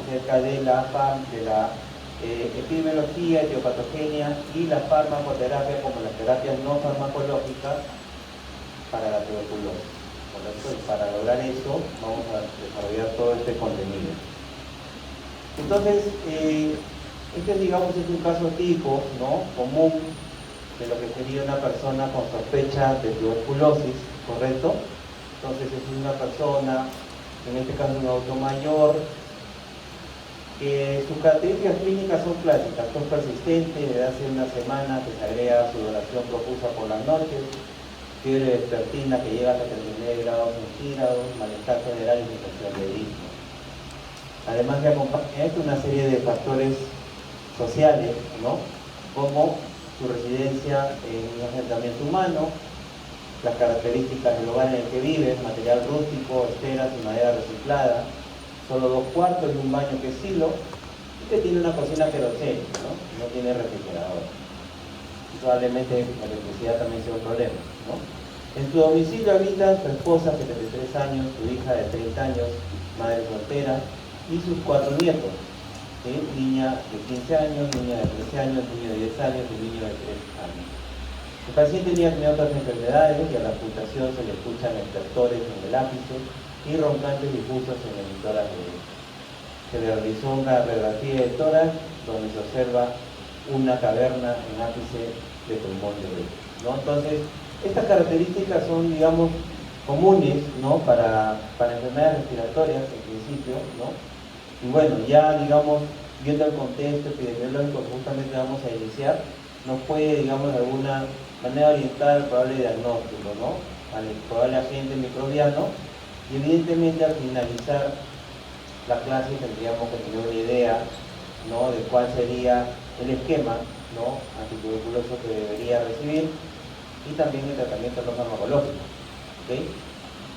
acerca de la epidemiología, etiopatogenia y la farmacoterapia como las terapias no farmacológicas para la tuberculosis. ¿Correcto? Y para lograr eso vamos a desarrollar todo este contenido. Entonces, este digamos es un caso tipo, ¿no?, común de lo que sería una persona con sospecha de tuberculosis, ¿correcto? Entonces es una persona, en este caso un adulto mayor, que sus características clínicas son clásicas, son persistentes desde hace una semana, que se agrega sudoración profusa por las noches, fiebre vespertina que llega hasta 39 grados centígrados, malestar general y sensación de disco. Además de acompañar esto una serie de factores sociales, ¿no?, como su residencia en un asentamiento humano, las características del lugar en el que vive, material rústico, esteras y madera reciclada, solo 2 cuartos y un baño que es silo, y que tiene una cocina queroseno, ¿no? No tiene refrigerador. Y probablemente la electricidad también sea un problema, ¿no? En su domicilio habitan su esposa, 73 años, su hija de 30 años, madre soltera, y sus 4 nietos. ¿Sí? Niña de 15 años, niña de 13 años, niño de 10 años y niño de 3 años. El paciente tenía otras enfermedades y a la ocultación se le escuchan estertores en el ápice y roncantes difusos en el tórax derecho. Se le realizó una radiografía de tórax donde se observa una caverna en ápice de pulmón derecho, ¿no? Entonces, estas características son, digamos, comunes, ¿no?, para enfermedades respiratorias en principio, ¿no? Y bueno, ya, digamos, viendo el contexto epidemiológico que justamente vamos a iniciar, nos puede, digamos, de alguna manera orientar al probable diagnóstico, ¿no?, al probable agente microbiano, y evidentemente al finalizar la clase tendríamos que tener una idea, ¿no?, de cuál sería el esquema, ¿no?, antituberculoso que debería recibir, y también el tratamiento no farmacológico. ¿Okay?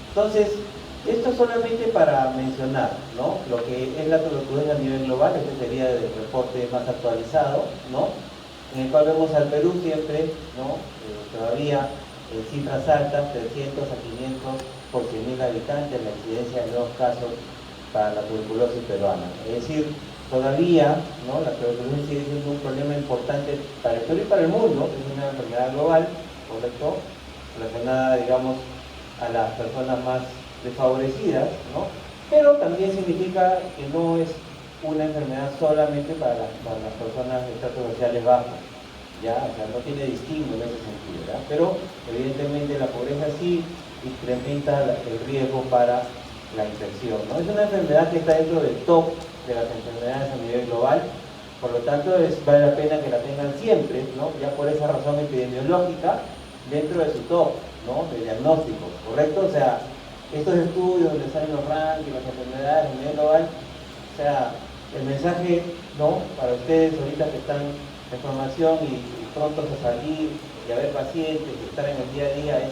Entonces, esto solamente para mencionar, ¿no?, lo que es la tuberculosis a nivel global. Este sería el reporte más actualizado, ¿no?, en el cual vemos al Perú siempre, ¿no?, todavía en cifras altas, 300 a 500 por 100.000 habitantes, la incidencia de nuevos casos para la tuberculosis peruana. Es decir, todavía, ¿no?, la tuberculosis sigue siendo un problema importante para el Perú y para el mundo. Es una enfermedad global, ¿correcto?, relacionada, digamos, a las personas más desfavorecidas, ¿no?, pero también significa que no es una enfermedad solamente para las personas de estratos sociales bajos, ¿ya? O sea, no tiene distingo en ese sentido, ¿ya? Pero evidentemente la pobreza sí incrementa el riesgo para la infección, ¿no? Es una enfermedad que está dentro del top de las enfermedades a nivel global, por lo tanto vale la pena que la tengan siempre, ¿no?, ya por esa razón epidemiológica, dentro de su top, ¿no?, de diagnóstico, ¿correcto? O sea, estos estudios donde salen los rankings, las enfermedades a nivel global, o sea, el mensaje, ¿no?, para ustedes ahorita que están en formación y prontos a salir y a ver pacientes y estar en el día a día, es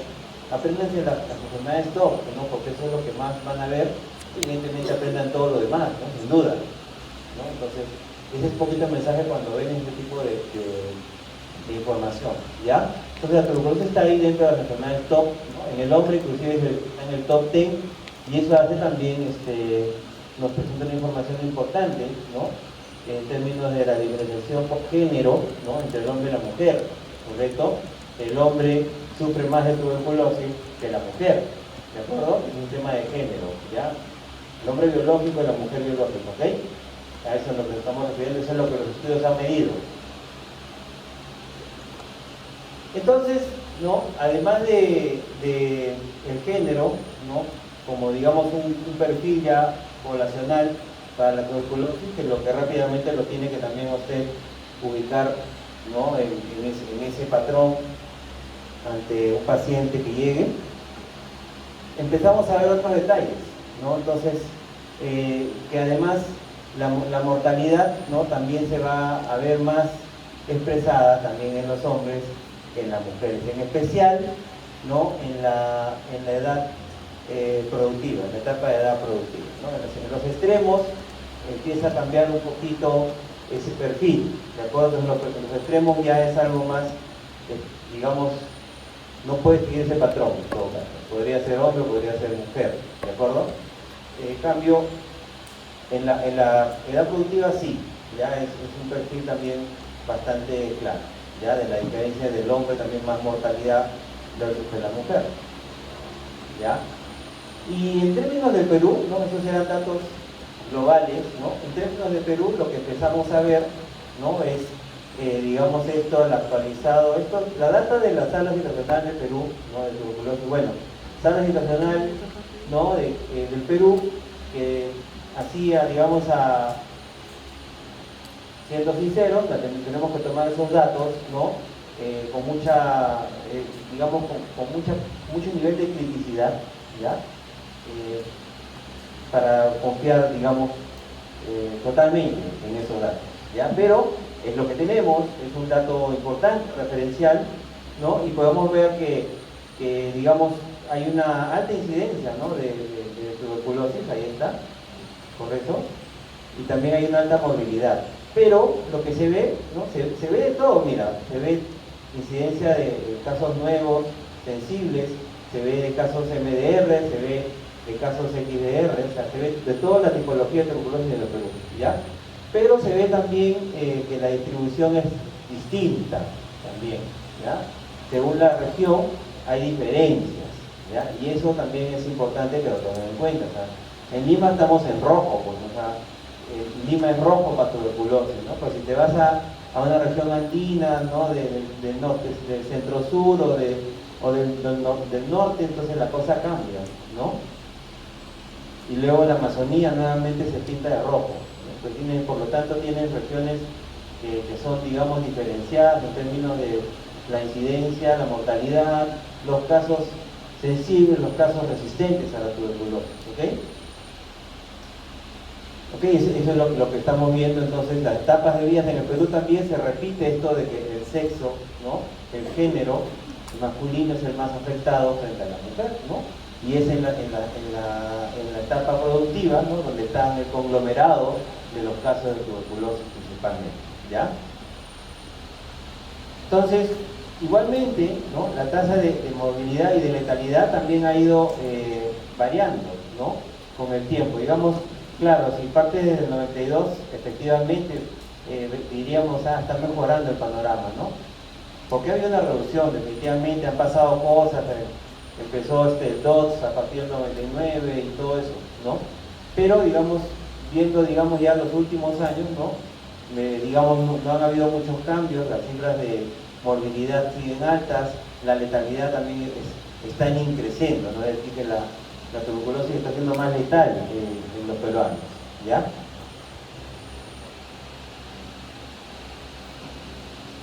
apréndanse las enfermedades top, ¿no?, porque eso es lo que más van a ver. Evidentemente aprendan todo lo demás, ¿no?, sin duda, ¿no? Entonces, ese es un poquito el mensaje cuando ven este tipo de información, ¿ya? Entonces la tuberculosis está ahí dentro de las enfermedades top, ¿no? En el hombre inclusive está en el top 10, y eso hace también, nos presenta una información importante, ¿no?, en términos de la diferenciación por género, ¿no?, entre el hombre y la mujer, ¿correcto? El hombre sufre más de tuberculosis que la mujer, ¿de acuerdo? Es un tema de género, ¿ya? El hombre biológico y la mujer biológica, ¿ok? A eso es lo que estamos refiriendo, eso es lo que los estudios han medido. Entonces, ¿no?, además de el género, ¿no?, como digamos un perfil ya poblacional para la tuberculosis, que lo que rápidamente lo tiene que también usted ubicar, ¿no?, en ese patrón ante un paciente que llegue, empezamos a ver otros detalles, ¿no? Entonces, que además la mortalidad, ¿no?, también se va a ver más expresada también en los hombres que en las mujeres, en especial, ¿no?, en la edad productiva, en la etapa de edad productiva, ¿no? En los extremos empieza a cambiar un poquito ese perfil, ¿de acuerdo? En los extremos ya es algo más, digamos, no puede seguir ese patrón, en todo caso. Podría ser hombre o podría ser mujer, ¿de acuerdo? En cambio, En la edad productiva sí, ya es un perfil también bastante claro, ya de la diferencia del hombre, también más mortalidad versus de la mujer, ¿ya? Y en términos de Perú, ¿no? Esos eran datos globales, ¿no? En términos de Perú, lo que empezamos a ver, ¿no? Es, digamos, esto, el actualizado, esto, la data de la sala situacional de Perú, ¿no? De tuberculosis, bueno, sala situacional, ¿no? Del Perú, que hacía, digamos, siendo sinceros, tenemos que tomar esos datos, ¿no? Con mucha, digamos, mucho nivel de criticidad, ¿ya? Para confiar, digamos, totalmente en esos datos, ¿ya? Pero es lo que tenemos, es un dato importante, referencial, ¿no? Y podemos ver que digamos, hay una alta incidencia, ¿no? de tuberculosis, ahí está, correcto, y también hay una alta morbilidad. Pero lo que se ve, ¿no? Se ve de todo, mira, se ve incidencia de casos nuevos, sensibles, se ve de casos MDR, se ve de casos XDR, o sea, se ve de toda la tipología de tuberculosis en el Perú, ¿ya? Pero se ve también que la distribución es distinta también, ¿ya? Según la región hay diferencias, ¿ya? Y eso también es importante que lo tomen en cuenta, o sea, en Lima estamos en rojo, pues, o sea, Lima es rojo para tuberculosis, ¿no? Pues si te vas a una región andina, ¿no? Del norte, del centro-sur o del norte, entonces la cosa cambia, ¿no? Y luego la Amazonía nuevamente se pinta de rojo. Pues por lo tanto tienen regiones que son, digamos, diferenciadas en términos de la incidencia, la mortalidad, los casos sensibles, los casos resistentes a la tuberculosis, ¿ok? Ok, eso es lo que estamos viendo entonces, las etapas de vida. En el Perú también se repite esto de que el sexo, ¿no? El género masculino es el más afectado frente a la mujer, ¿no? Y es en la etapa productiva, ¿no? Donde está el conglomerado de los casos de tuberculosis principalmente, ¿ya? Entonces, igualmente, ¿no? La tasa de movilidad y de letalidad también ha ido variando, ¿no? Con el tiempo, digamos. Claro, si parte desde el 92, efectivamente, diríamos, está mejorando el panorama, ¿no? Porque había una reducción, definitivamente han pasado cosas, empezó el DOTS a partir del 99 y todo eso, ¿no? Pero, digamos, viendo, digamos, ya los últimos años, ¿no? Digamos, no han habido muchos cambios, las cifras de morbilidad siguen altas, la letalidad también está increciendo, ¿no? Es decir, que la tuberculosis está siendo más letal en los peruanos, ¿ya?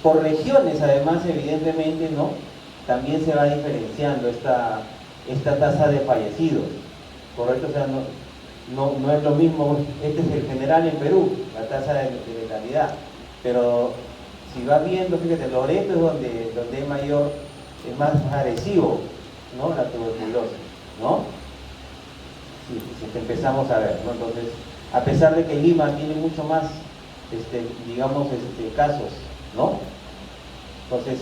Por regiones, además, evidentemente, ¿no? También se va diferenciando esta tasa de fallecidos, ¿correcto? O sea, no es lo mismo, este es el general en Perú, la tasa de letalidad, pero si vas viendo, fíjate, Loreto es donde es más agresivo, ¿no? La tuberculosis, ¿no? Si empezamos a ver, ¿no? Entonces, a pesar de que Lima tiene mucho más, digamos, casos, ¿no? Entonces,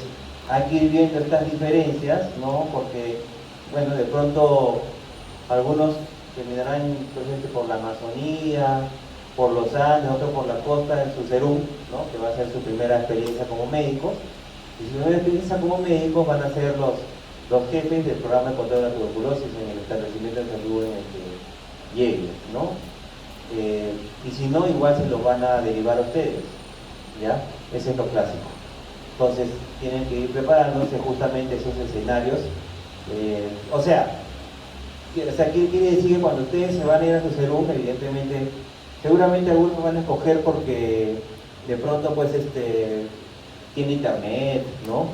hay que ir viendo estas diferencias, ¿no? Porque, bueno, de pronto algunos terminarán presentes por la Amazonía, por los Andes, otros por la costa en su Cerú, ¿no? Que va a ser su primera experiencia como médicos. Y su primera experiencia como médicos van a ser los jefes del programa de control de la tuberculosis en el establecimiento de salud en el que llegue, ¿no? Y si no, igual se los van a derivar a ustedes, ¿ya? Ese es lo clásico. Entonces, tienen que ir preparándose justamente esos escenarios. O sea, quiere decir que cuando ustedes se van a ir a su serum, evidentemente, seguramente algunos van a escoger porque de pronto, pues, tiene internet, ¿no?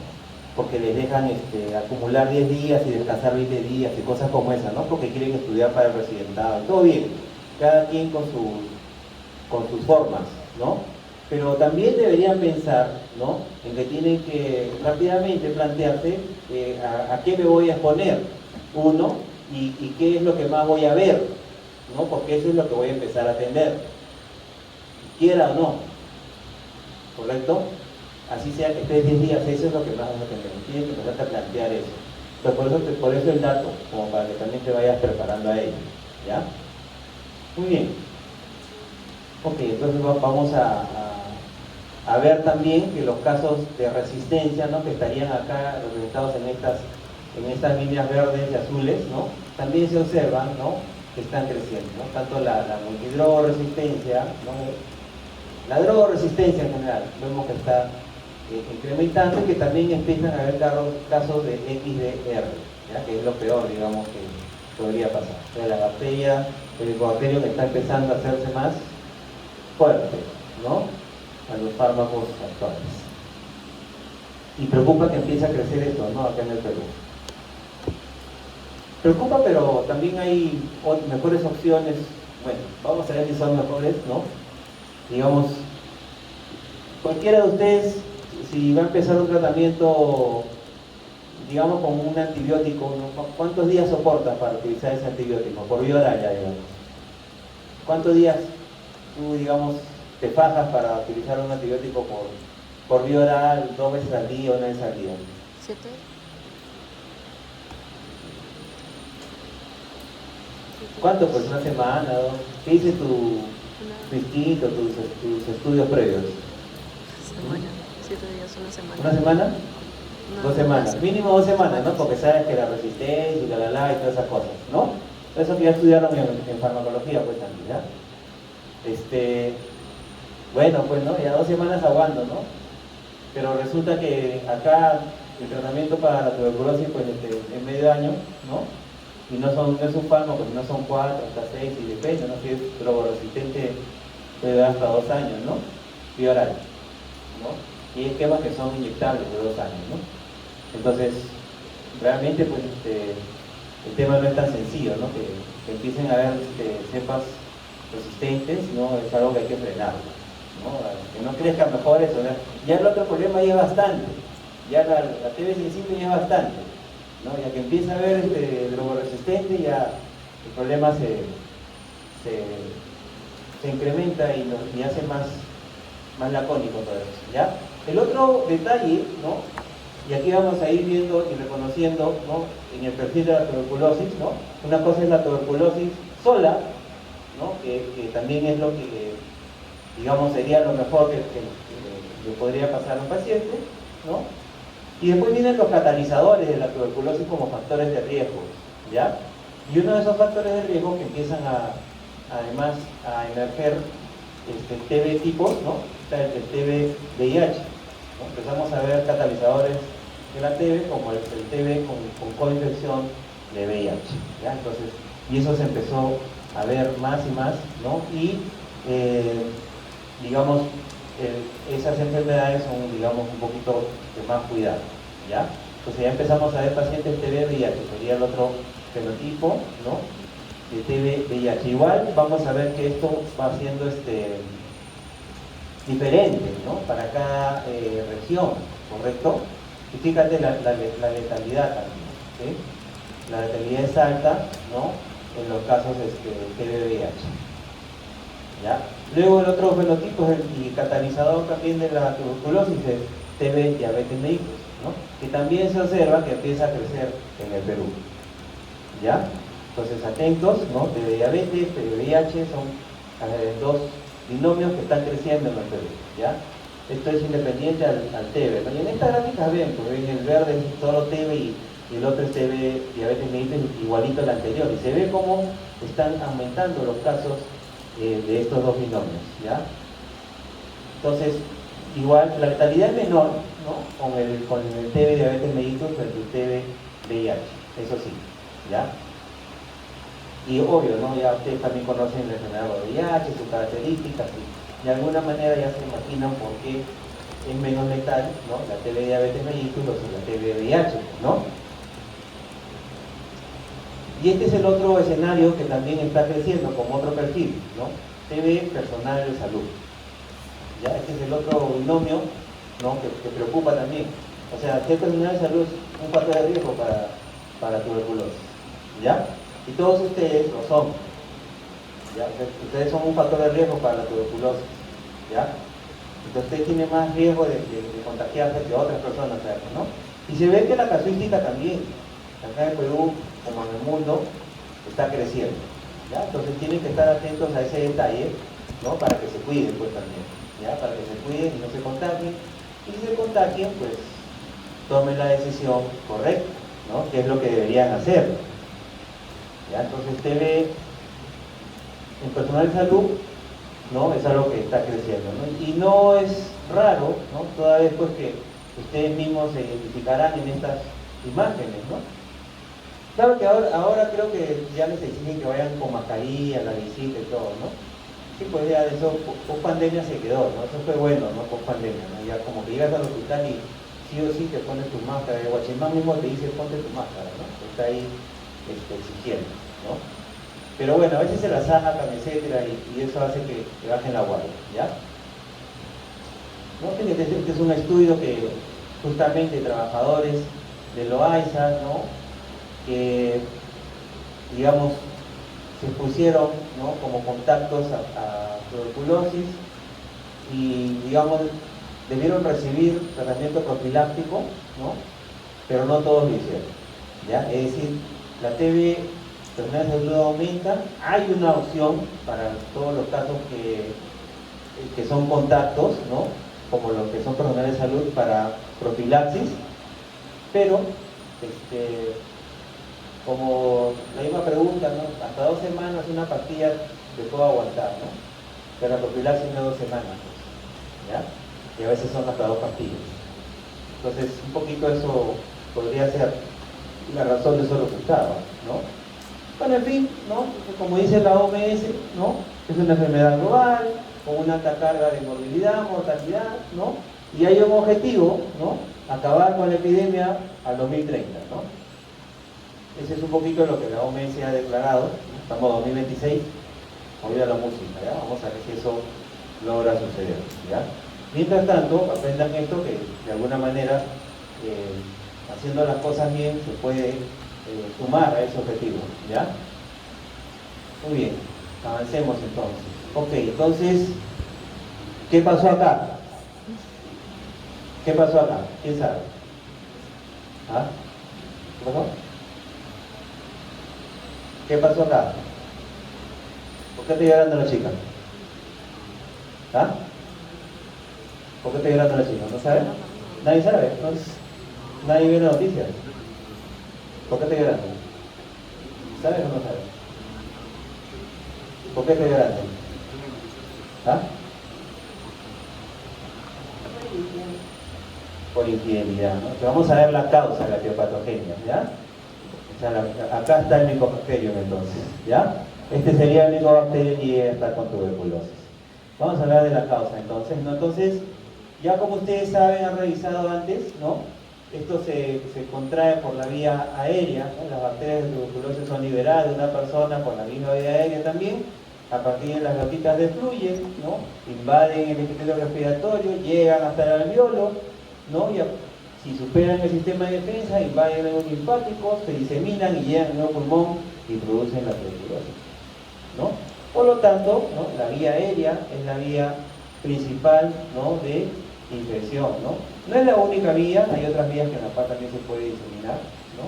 Porque les dejan acumular 10 días y descansar 20 días y cosas como esas, ¿no? Porque quieren estudiar para el residentado. Todo bien, cada quien con sus formas, ¿no? Pero también deberían pensar, ¿no? En que tienen que rápidamente plantearse a qué me voy a exponer, uno, y qué es lo que más voy a ver, ¿no? Porque eso es lo que voy a empezar a atender, quiera o no, ¿correcto? Así sea que estés 10 días, eso es lo que más vas a atender, tienes que empezar a plantear eso. Entonces, por eso el dato, como para que también te vayas preparando a ello, ¿ya? Muy bien. Ok, entonces vamos a ver también que los casos de resistencia, ¿no?, que estarían acá representados en estas líneas verdes y azules, ¿no?, también se observan, ¿no?, que están creciendo, ¿no? Tanto la multidrogoresistencia, ¿no?, la drogoresistencia en general, vemos que está incrementando, y que también empiezan a haber casos de XDR, ¿ya?, que es lo peor, digamos, que podría pasar. O sea, la bacteria, el bacterio que está empezando a hacerse más fuerte, ¿no?, a los fármacos actuales. Y preocupa que empiece a crecer esto, ¿no?, acá en el Perú. Preocupa, pero también hay mejores opciones. Bueno, vamos a ver si son mejores, ¿no? Digamos, cualquiera de ustedes, si va a empezar un tratamiento, digamos, con un antibiótico, ¿no?, ¿cuántos días soporta para utilizar ese antibiótico? Por vía oral, ya, digamos. ¿Cuántos días tú, digamos, te fajas para utilizar un antibiótico por vía oral, 2 veces al día, 1 vez al día? 7. ¿Cuánto? Pues una semana, ¿no? ¿Qué dice tu instinto, tus estudios previos? Semana, 7 días, una semana. ¿Una semana? No, 2 semanas, no, mínimo 2 semanas, ¿no? Porque sabes que la resistencia y y todas esas cosas, ¿no? Eso que ya estudiaron en farmacología, pues también, ¿ya? Bueno, pues, ¿no? Ya 2 semanas aguando, ¿no? Pero resulta que acá el tratamiento para la tuberculosis, pues, es medio año, ¿no? Y no es un fármaco, no son 4 hasta 6, y depende, ¿no? Si es drogoresistente, puede dar hasta 2 años, ¿no? Vía oral, ¿no? Y hay esquemas que son inyectables de 2 años, ¿no? Entonces, realmente, pues, el tema no es tan sencillo, ¿no? Que empiecen a haber cepas resistentes, ¿no? Es algo que hay que frenarlo, ¿no? Que no crezca mejor eso, ¿no? Ya el otro problema ya es bastante, ya la TB-5 ya es bastante, ¿no? Ya que empieza a haber drogoresistente, ya el problema se incrementa y hace más lacónico todo eso, ¿ya? El otro detalle, ¿no?, y aquí vamos a ir viendo y reconociendo, ¿no?, en el perfil de la tuberculosis, ¿no? Una cosa es la tuberculosis sola, ¿no?, que también es lo que, digamos, sería lo mejor que podría pasar a un paciente, ¿no? Y después vienen los catalizadores de la tuberculosis como factores de riesgo, ¿ya? Y uno de esos factores de riesgo que empiezan además a emerger TB tipos, ¿no? Está el TB-VIH, ¿no? Empezamos a ver catalizadores de la TB como el TB con coinfección de VIH, ¿ya? Entonces, y eso se empezó a ver más y más, ¿no? Y, digamos, esas enfermedades son, digamos, un poquito de más cuidado, ¿ya? Entonces ya empezamos a ver pacientes TB-VIH, sería el otro fenotipo, ¿no?, de TB-VIH. Igual vamos a ver que esto va siendo diferente, ¿no?, para cada región, ¿correcto? Y fíjate la letalidad también, ¿sí? La letalidad es alta, ¿no?, en los casos TB-VIH, ¿ya? Luego el otro fenotipo es el catalizador también de la tuberculosis, es TB diabetes mellitus, ¿no?, que también se observa que empieza a crecer en el Perú, ¿ya? Entonces atentos, ¿no? TB diabetes, TB VIH son dos binomios que están creciendo en el Perú, ¿ya? Esto es independiente al TB, ¿no? Y en esta gráfica ven, pues ven el verde es solo TB y el otro es TB diabetes mellitus igualito al anterior, y se ve cómo están aumentando los casos de estos dos binomios, ¿ya? Entonces, igual, la letalidad es menor, ¿no?, con el TB diabetes mellitus que el TB VIH, eso sí, ¿ya? Y obvio, ¿no?, ya ustedes también conocen la enfermedad de VIH, sus características, y de alguna manera ya se imaginan por qué es menos letal, ¿no?, la TB diabetes mellitus o la TB VIH, ¿no? Y este es el otro escenario que también está creciendo como otro perfil, ¿no? TB personal de salud. ¿Ya? Este es el otro binomio, ¿no?, que preocupa también. O sea, ser personal de salud es un factor de riesgo para tuberculosis, ¿ya? Y todos ustedes lo son, ¿ya? Ustedes son un factor de riesgo para la tuberculosis, ¿ya? Entonces usted tiene más riesgo de contagiarse que otras personas, ¿no? Y se ve que la casuística también, acá en Perú como en el mundo, está creciendo, ¿ya? Entonces tienen que estar atentos a ese detalle, ¿no? Para que se cuiden pues también, ¿ya? Para que se cuiden y no se contagien. Y si se contagien, pues tomen la decisión correcta, ¿no? Que es lo que deberían hacer. ¿Ya? Entonces TV en personal de salud, ¿no? Es algo que está creciendo, ¿no? Y no es raro, ¿no? Toda vez pues que ustedes mismos se identificarán en estas imágenes, ¿no? Claro que ahora creo que ya les exigen que vayan con mascarilla a la visita y todo, ¿no? Sí, pues ya eso post pandemia se quedó, ¿no? Eso fue bueno, ¿no? Post pandemia, ¿no? Ya como que llegas al hospital y sí o sí te pones tu máscara, el guachimán mismo te dice ponte tu máscara, ¿no? Está ahí exigiendo, ¿no? Pero bueno, a veces se la sacan, etcétera, y eso hace que bajen la guardia, ¿ya? ¿No? Este es un estudio que justamente trabajadores de Loaiza, ¿no? Que, digamos, se pusieron, ¿no? Como contactos a tuberculosis y, digamos, debieron recibir tratamiento profiláctico, ¿no? Pero no todos lo hicieron, ¿ya? Es decir, la TB, personal de salud aumenta, hay una opción para todos los casos que son contactos, ¿no? Como los que son personales de salud para profilaxis, pero como la misma pregunta, ¿no? Hasta 2 semanas una pastilla te puedo aguantar, ¿no? Pero la profilaxis no 2 semanas, pues, ¿ya? Y a veces son hasta 2 pastillas. Entonces, un poquito eso podría ser la razón de esos resultados, ¿no? Bueno, en fin, ¿no? Como dice la OMS, ¿no? Es una enfermedad global, con una alta carga de morbilidad, mortalidad, ¿no? Y hay un objetivo, ¿no? Acabar con la epidemia al 2030, ¿no? Ese es un poquito lo que la OMS ha declarado, ¿no? Estamos en 2026, oída la música, ¿ya? Vamos a ver si eso logra suceder, ¿ya? Mientras tanto, aprendan esto que de alguna manera, haciendo las cosas bien, se puede sumar a ese objetivo, ¿ya? Muy bien, avancemos entonces. Ok, entonces, ¿qué pasó acá? ¿Qué pasó acá? ¿Quién sabe? ¿Ah? ¿Qué pasó? ¿Qué pasó acá? ¿Por qué está llorando la chica? ¿Ah? ¿Por qué está llorando la chica? ¿No sabe? ¿Nadie sabe? ¿Nadie ve la noticia? ¿Por qué está llorando? ¿Sabes o no sabes? ¿Por qué está llorando? ¿Ah? Por infidelidad, ¿no? Que vamos a ver la causa de la piopatogenia, ¿ya? O sea, acá está el Mycobacterium entonces, ¿ya? Este sería el Mycobacterium y está con tuberculosis. Vamos a hablar de la causa entonces, ¿no? Entonces, ya como ustedes saben, han revisado antes, ¿no? Esto se contrae por la vía aérea, ¿no? Las bacterias de tuberculosis son liberadas de una persona por la misma vía aérea también, a partir de las gotitas de fluyen, ¿no? Invaden el epitelio respiratorio, llegan hasta el alveolo, ¿no? Y si superan el sistema de defensa, invaden el linfático, se diseminan y llegan al nuevo pulmón y producen la tuberculosis, ¿no? Por lo tanto, ¿no? La vía aérea es la vía principal, ¿no? De infección, ¿no? No es la única vía, hay otras vías que en la paz también se puede diseminar, ¿no?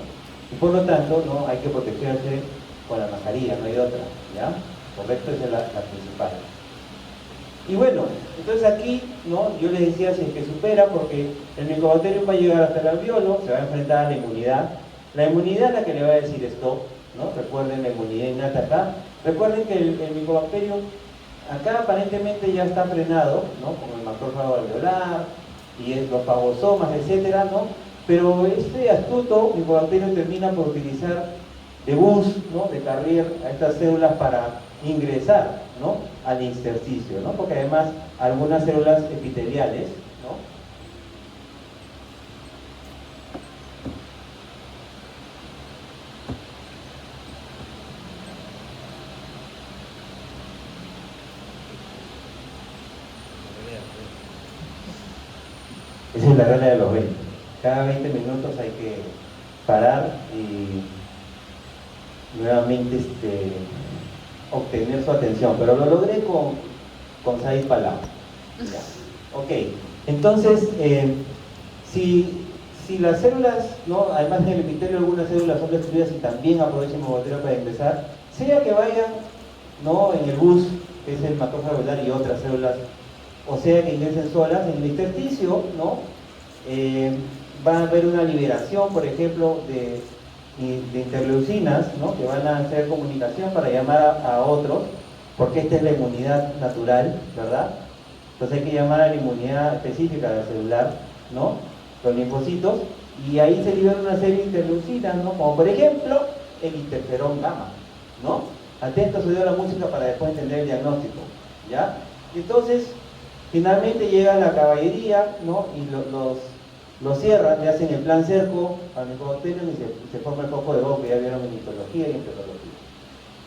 Y por lo tanto, ¿no? Hay que protegerse con la mascarilla, no hay otra, ¿ya? Correcto, esa es la principal. Y bueno, entonces aquí, ¿no? Yo les decía, si es que supera, porque el Mycobacterium va a llegar hasta el alveolo, se va a enfrentar a la inmunidad. La inmunidad es la que le va a decir stop, ¿no? Recuerden la inmunidad innata acá. Recuerden que el Mycobacterium acá aparentemente ya está frenado, ¿no? Como el macrófago alveolar y los fagosomas, etcétera, ¿no? Pero este astuto Mycobacterium termina por utilizar de bus, ¿no? De carrier a estas células para ingresar, ¿no? Al intersticio, ¿no? Porque además algunas células epiteliales, ¿no? Esa es la regla de los 20. Cada 20 minutos hay que parar y nuevamente obtener su atención, pero lo logré con Said Palau. Ok, entonces, si las células, ¿no? Además del epitelio, algunas células son destruidas y también aprovechan el Mycobacterium para ingresar, sea que vayan, ¿no? En el bus que es el macrófago alveolar y otras células, o sea que ingresen solas en el intersticio, ¿no? Va a haber una liberación, por ejemplo, de interleucinas, ¿no? Que van a hacer comunicación para llamar a otros, porque esta es la inmunidad natural, ¿verdad? Entonces hay que llamar a la inmunidad específica del celular, ¿no? Los linfocitos, y ahí se libera una serie de interleucinas, ¿no? Como por ejemplo el interferón gamma, ¿no? Atentos, oído a la música para después entender el diagnóstico, ¿ya? Y entonces, finalmente llega la caballería, ¿no? Y los cierran, le hacen el plan cerco al Mycobacterium y se forma el foco de Bock, que ya vieron en histología y en petología.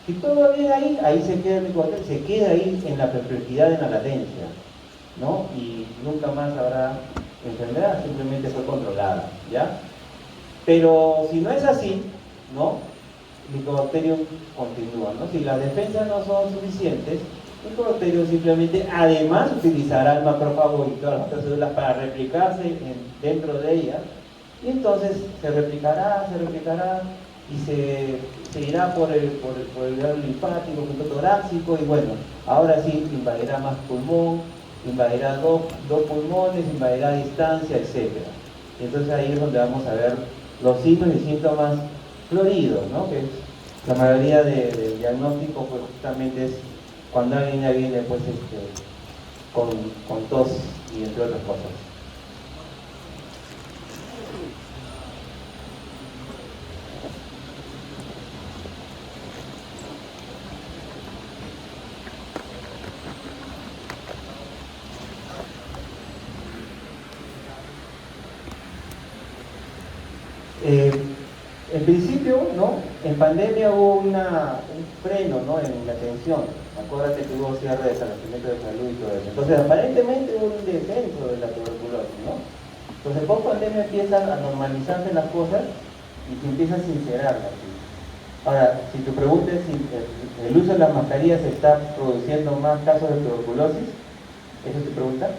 Si todo va bien ahí, ahí se queda el Mycobacterium, se queda ahí en la perplejidad, en la latencia, ¿no? Y nunca más habrá enfermedad, simplemente fue controlada, ¿ya? Pero si no es así, ¿no? El Mycobacterium continúa, ¿no? Si las defensas no son suficientes, el Mycobacterium simplemente además utilizará el macrófago y todas las otras células para replicarse dentro de ellas, y entonces se replicará y se irá por el grado linfático, punto torácico, y bueno, ahora sí invadirá más pulmón, invadirá dos pulmones, invadirá distancia, etc. Y entonces ahí es donde vamos a ver los signos y síntomas floridos, ¿no? Que la mayoría del diagnóstico pues justamente es cuando alguien ya viene pues con tos y entre otras cosas. En principio, ¿no? En pandemia hubo un freno, ¿no? En la atención. Acuérdate que hubo cierre de establecimientos de salud y todo eso. Entonces, aparentemente hubo un descenso de la tuberculosis, ¿no? Entonces, post pandemia empiezan a normalizarse las cosas y se empieza a sincerar la vida. Ahora, si te preguntas si el uso de las mascarillas está produciendo más casos de tuberculosis, ¿eso te pregunta?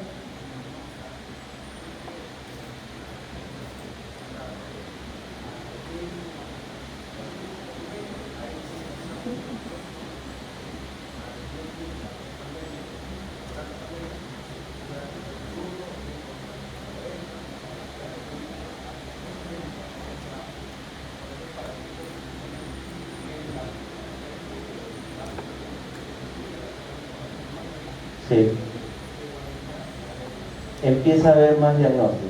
Sí. Empieza a haber más diagnóstico.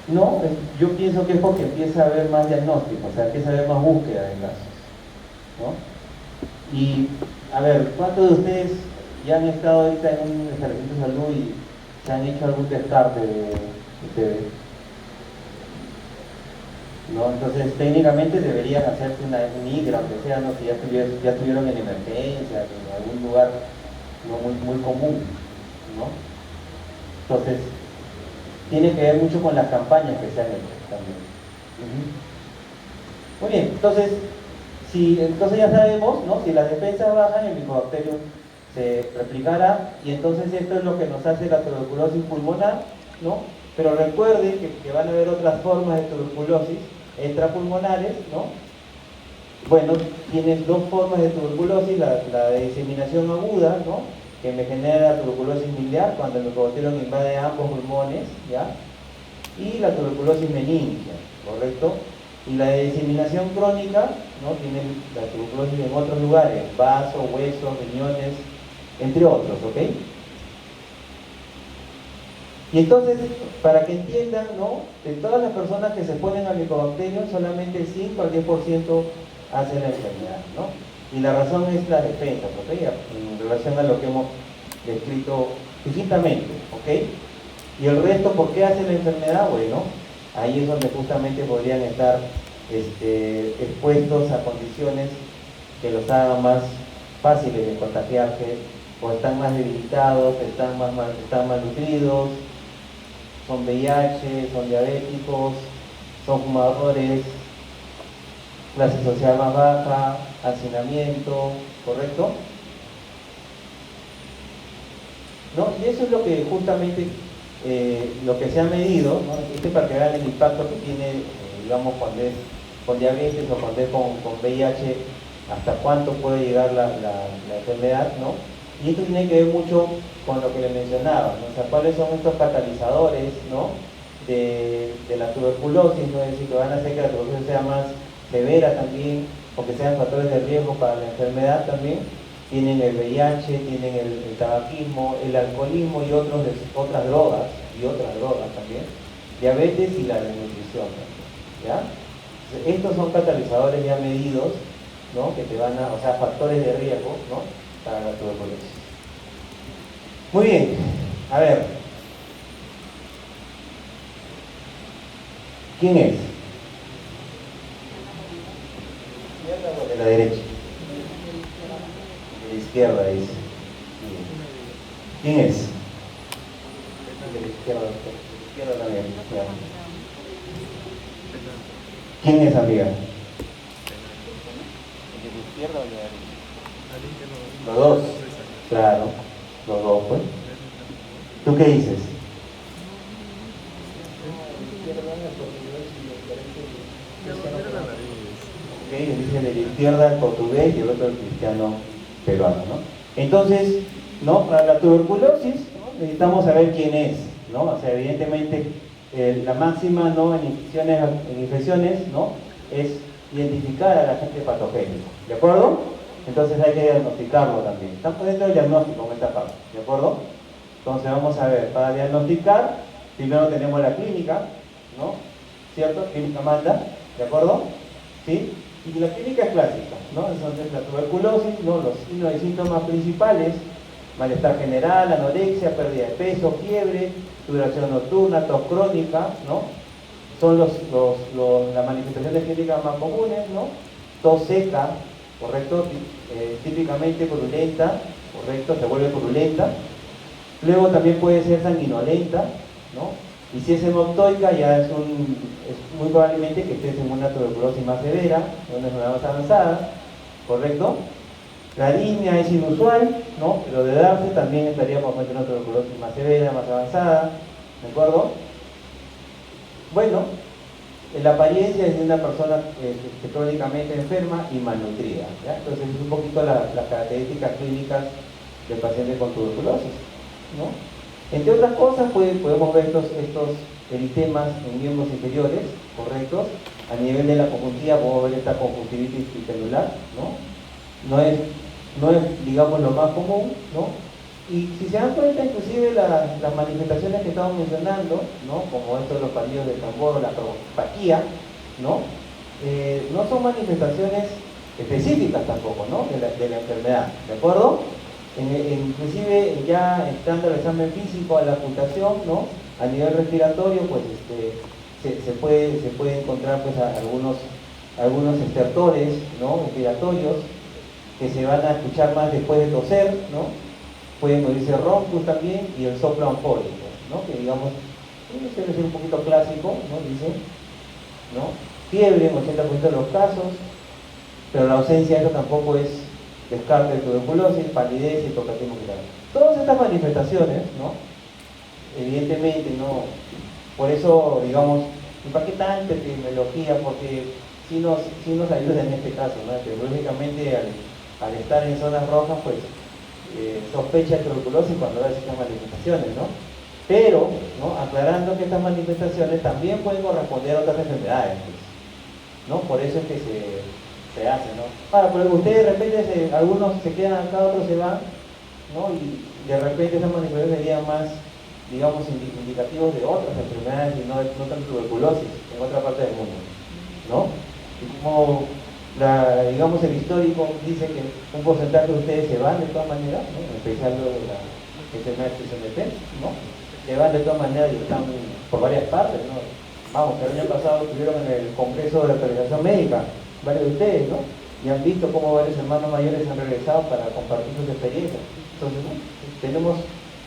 No, yo pienso que es porque empieza a haber más diagnóstico, o sea, empieza a haber más búsqueda de casos, ¿no? Y, a ver, ¿cuántos de ustedes ya han estado ahorita en un establecimiento de salud y se han hecho algún descarte de ustedes? ¿No? Entonces, técnicamente deberían hacerse un IGRA, aunque sea, no, si ya estuvieron en emergencia, en algún lugar no muy común, ¿no? Entonces, tiene que ver mucho con las campañas que se han hecho también. Muy bien, entonces ya sabemos, ¿no? Si las defensas bajan, el Mycobacterium se replicará, y entonces esto es lo que nos hace la tuberculosis pulmonar, ¿no? Pero recuerden que van a haber otras formas de tuberculosis extrapulmonares, ¿no? Bueno, tienes dos formas de tuberculosis, la de diseminación aguda, ¿no? Que me genera la tuberculosis miliar cuando el Mycobacterium invade ambos pulmones, ¿ya? Y la tuberculosis meningia, ¿correcto? Y la de diseminación crónica, ¿no? Tiene la tuberculosis en otros lugares, vaso, huesos, riñones, entre otros, ¿ok? Y entonces, para que entiendan, ¿no? De todas las personas que se ponen al Mycobacterium, solamente el 5 al 10% hacen la enfermedad, ¿no? Y la razón es la defensa, ¿ok? En relación a lo que hemos descrito físicamente, ¿ok? Y el resto, ¿por qué hacen la enfermedad? Bueno, ahí es donde justamente podrían estar expuestos a condiciones que los hagan más fáciles de contagiarse, o están más debilitados, están malnutridos, son VIH, son diabéticos, son fumadores, clase social más baja, hacinamiento, ¿correcto? ¿No? Y eso es lo que justamente lo que se ha medido, ¿no? Para que vean el impacto que tiene, digamos, cuando es con diabetes o cuando es con VIH hasta cuánto puede llegar la enfermedad, ¿no? Y esto tiene que ver mucho con lo que le mencionaba, ¿no? O sea, cuáles son estos catalizadores, ¿no? de la tuberculosis, ¿no? Es decir, que van a hacer que la tuberculosis sea más severa también, o que sean factores de riesgo para la enfermedad también. Tienen el VIH, tienen el tabaquismo, el alcoholismo y otras drogas también, diabetes y la desnutrición también, ¿ya? Entonces, estos son catalizadores ya medidos, ¿no? Que te van a, o sea, factores de riesgo, ¿no? Para la tuberculosis. Muy bien, a ver. ¿Quién es? ¿De la derecha? De la izquierda, dice. ¿Quién es? De la izquierda, también. ¿Quién es, amiga? ¿De la izquierda o de la derecha? Los dos. Claro, los dos, pues. ¿Tú qué dices? Dice de la izquierda el portugués y el otro el cristiano peruano, ¿no? Entonces, ¿no? Para la tuberculosis, ¿no? Necesitamos saber quién es, ¿no? O sea, evidentemente la máxima, ¿no? en infecciones, ¿no? Es identificar al agente patogénico, ¿de acuerdo? Entonces hay que diagnosticarlo también. Estamos dentro del diagnóstico en esta parte, ¿de acuerdo? Entonces vamos a ver, para diagnosticar, primero tenemos la clínica, ¿no? ¿Cierto? Clínica manda, ¿de acuerdo? ¿Sí? Y la clínica es clásica, ¿no? Entonces la tuberculosis, ¿no? Los síntomas principales: malestar general, anorexia, pérdida de peso, fiebre, sudoración nocturna, tos crónica, ¿no? Son las manifestaciones clínicas más comunes, ¿no? Tos seca, ¿correcto? Típicamente purulenta, ¿correcto? Se vuelve purulenta. Luego también puede ser sanguinolenta, ¿no? Y si es hemoptoica, ya es muy probablemente que estés en una tuberculosis más severa, una enfermedad más avanzada, ¿correcto? La arritmia es inusual, ¿no? Pero de darse también estaríamos frente a una tuberculosis más severa, más avanzada, ¿de acuerdo? Bueno, la apariencia es de una persona crónicamente enferma y malnutrida, ¿ya? Entonces es un poquito las características clínicas del paciente con tuberculosis, ¿no? Entre otras cosas, podemos ver estos eritemas en miembros inferiores, correctos. A nivel de la conjuntiva podemos ver esta conjuntivitis celular, ¿no? No es, digamos, lo más común, ¿no? Y si se dan cuenta, inclusive las manifestaciones que estamos mencionando, ¿no? Como esto de los palillos del tambor, la cromopaquía, ¿no? No son manifestaciones específicas tampoco, ¿no? de la enfermedad, ¿de acuerdo? Inclusive ya estando el examen físico a la ocultación, ¿no? A nivel respiratorio, pues se puede encontrar pues algunos estertores, ¿no? Respiratorios que se van a escuchar más después de toser, ¿no? Pueden oírse roncos también y el soplo anfórico, ¿no? Que digamos, suele ser un poquito clásico, ¿no? Dicen, ¿no? Fiebre en 80% de los casos, pero la ausencia de eso tampoco es descarte de tuberculosis, palidez y hipocalemia ocular. Todas estas manifestaciones, ¿no? Evidentemente, no, por eso, digamos, ¿para qué tanta epidemiología? Porque sí nos ayuda en este caso, ¿no? Epidemiológicamente, al estar en zonas rojas, pues sospecha de tuberculosis cuando ves estas manifestaciones, ¿no? Pero, ¿no? Aclarando que estas manifestaciones también pueden corresponder a otras enfermedades, pues, ¿no? Por eso es que se hace, ¿no? Ahora, pero ustedes de repente, algunos se quedan acá, otros se van, ¿no? Y de repente esas manifestaciones serían más, digamos, indicativos de otras enfermedades y no tan tuberculosis en otra parte del mundo, ¿no? Y como, digamos, el histórico dice que un porcentaje de ustedes se van de todas maneras, ¿no? En especial lo de la enfermedad de ¿no? Se van de todas maneras y están por varias partes, ¿no? Vamos, el año pasado estuvieron en el Congreso de Actualización Médica, varios de ustedes, ¿no? Y han visto cómo varios hermanos mayores han regresado para compartir sus experiencias. Entonces, ¿no? Tenemos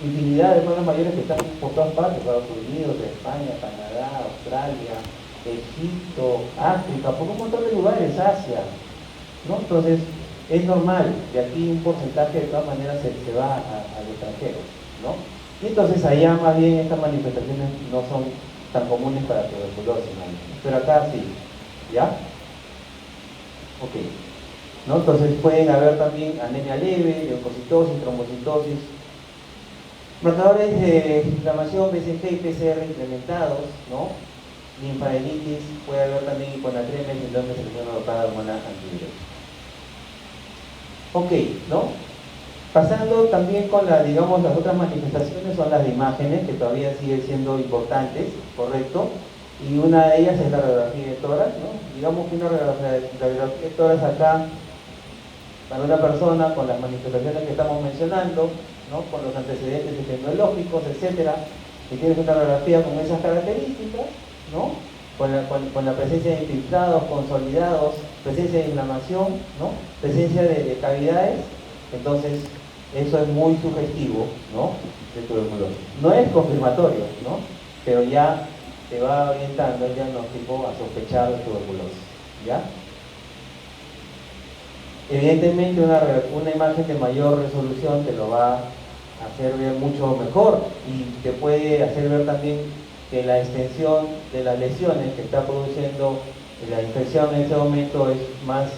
infinidad de hermanos mayores que están por todas partes, Estados Unidos, España, Canadá, Australia, Egipto, África, por un montón de lugares, Asia, ¿no? Entonces, es normal, de aquí un porcentaje de todas maneras se va al extranjero, ¿no? Y entonces allá más bien estas manifestaciones no son tan comunes para tuberculosis, ¿no? Pero acá sí, ¿ya? Ok. ¿no? Entonces pueden haber también anemia leve, leucocitosis, trombocitosis, marcadores de inflamación BCG y PCR incrementados, ¿no? Linfadenilitis, puede haber también hiponatremia, síndrome de secreción agrupada hormonal antidiurética. Ok, ¿no? Pasando también con digamos, las otras manifestaciones son las de imágenes, que todavía siguen siendo importantes, ¿correcto? Y una de ellas es la radiografía de tórax, ¿no? Digamos que una radiografía de tórax acá, para una persona con las manifestaciones que estamos mencionando, ¿no? Con los antecedentes epidemiológicos, etcétera, que tienes una radiografía con esas características, ¿no? Con la presencia de infiltrados, consolidados, presencia de inflamación, ¿no? Presencia de cavidades, entonces eso es muy sugestivo, ¿no? De tuberculosis. No es confirmatorio, ¿no? Pero ya te va orientando el diagnóstico a sospechar de tuberculosis, ¿ya? Evidentemente una imagen de mayor resolución te lo va a hacer ver mucho mejor y te puede hacer ver también que la extensión de las lesiones que está produciendo la infección en ese momento es más,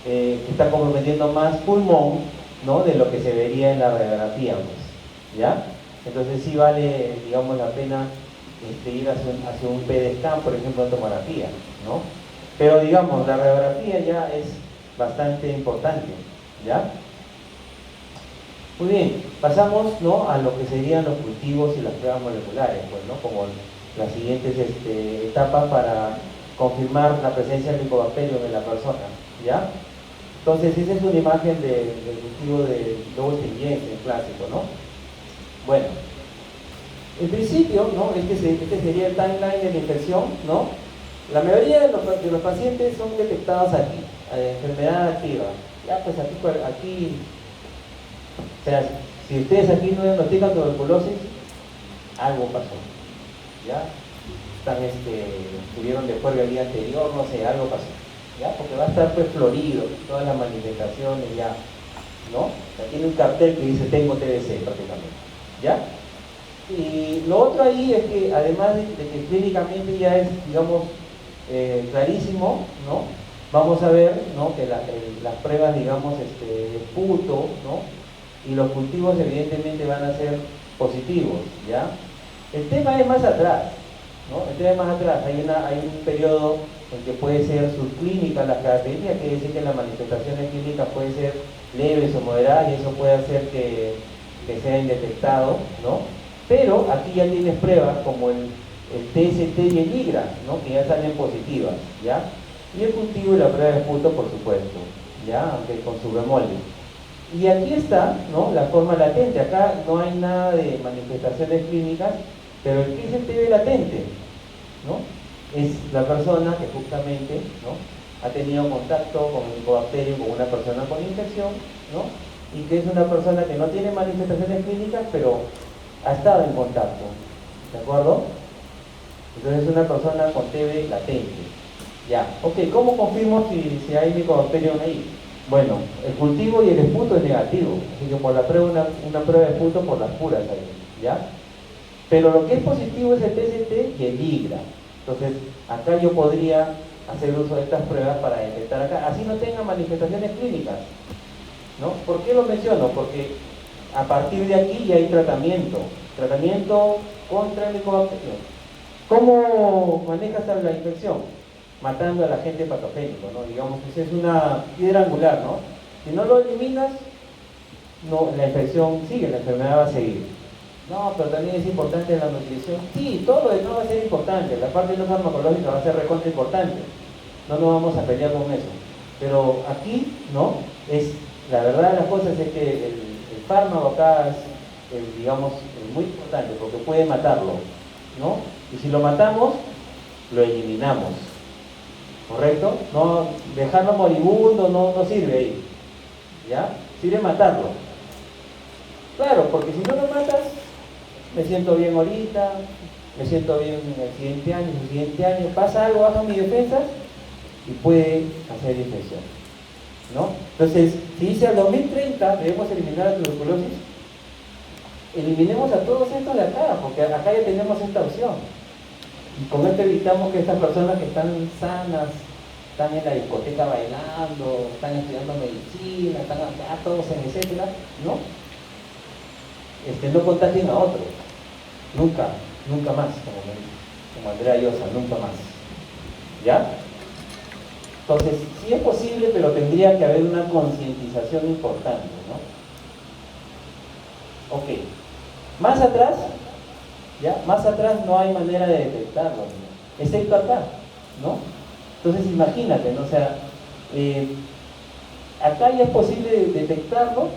que está comprometiendo más pulmón, ¿no? De lo que se vería en la radiografía, pues, ¿ya? Entonces sí vale, digamos, la pena ir hacia un PET scan, por ejemplo, en tomografía, ¿no? Pero digamos, la radiografía ya es bastante importante, ¿ya? Muy bien, pasamos, ¿no? A lo que serían los cultivos y las pruebas moleculares, pues, ¿no? Como las siguientes etapas para confirmar la presencia del Mycobacterium en la persona, ¿ya? Entonces, esa es una imagen del cultivo de Lobo Stringensis clásico, ¿no? Bueno, en principio, ¿no? Este sería el timeline de la infección, ¿no? La mayoría de los pacientes son detectados aquí, enfermedad activa. Ya, pues aquí, o sea, si ustedes aquí no diagnostican tuberculosis, algo pasó, ¿ya? Estuvieron de juerga el día anterior, no sé, algo pasó, ¿ya? Porque va a estar pues florido, todas las manifestaciones ya, ¿no? O sea, tiene un cartel que dice tengo TBC prácticamente, ¿ya? Y lo otro ahí es que además de que clínicamente ya es, digamos, clarísimo, ¿no? Vamos a ver, ¿no? Que las pruebas, digamos, de esputo, ¿no? Y los cultivos evidentemente van a ser positivos, ¿ya? El tema es más atrás, ¿no? El tema es más atrás, hay un periodo en que puede ser subclínica las características, quiere decir que las manifestaciones clínicas pueden ser leves o moderadas y eso puede hacer que sea indetectado, ¿no? Pero aquí ya tienes pruebas como el TST y el IGRA, ¿no? Que ya salen positivas, ¿ya? Y el cultivo y la prueba de esputo, por supuesto, ¿ya? Aunque con su bemol. Y aquí está, ¿no? La forma latente. Acá no hay nada de manifestaciones clínicas, pero el TST latente, ¿no? Es la persona que justamente, ¿no? Ha tenido contacto con el Mycobacterium, con una persona con infección, ¿no? Y que es una persona que no tiene manifestaciones clínicas, pero ha estado en contacto, ¿de acuerdo? Entonces es una persona con TB latente. Ya, ok, ¿cómo confirmo si hay Mycobacterium ahí? Bueno, el cultivo y el esputo es negativo, así que por la prueba, una prueba de esputo por las puras ahí, ¿ya? Pero lo que es positivo es el TST y el IGRA. Entonces, acá yo podría hacer uso de estas pruebas para detectar acá, así no tenga manifestaciones clínicas, ¿no? ¿Por qué lo menciono? Porque a partir de aquí ya hay tratamiento contra el Mycobacterium. ¿Cómo manejas la infección? Matando al agente patogénico, ¿no? Digamos que esa es una piedra angular, ¿no? Si no lo eliminas, no, la infección sigue, la enfermedad va a seguir. No, pero también es importante la nutrición. Sí, todo lo demás va a ser importante, la parte no farmacológica va a ser recontra importante. No nos vamos a pelear con eso. Pero aquí, ¿no? La verdad de las cosas es que el fármaco acá es, digamos, muy importante porque puede matarlo, ¿no? Y si lo matamos, lo eliminamos, ¿correcto? No, dejarlo moribundo no sirve ahí, ¿ya? Sirve matarlo. Claro, porque si no lo matas, me siento bien ahorita, me siento bien el siguiente año, pasa algo, baja mis defensas y puede hacer infección, ¿no? Entonces, si dice al 2030 debemos eliminar la tuberculosis, eliminemos a todos estos de acá, porque acá ya tenemos esta opción. Y con esto evitamos que estas personas que están sanas, están en la discoteca bailando, están estudiando medicina, están acá todos en etcétera, ¿no? No contagien a otros, nunca, nunca más, como Andrea Llosa, nunca más, ¿ya? Entonces, sí es posible, pero tendría que haber una concientización importante, ¿no? Ok, más atrás, ¿ya? Más atrás no hay manera de detectarlo, ¿no? Excepto acá, ¿no? Entonces imagínate, ¿no? O sea, acá ya es posible detectarlo,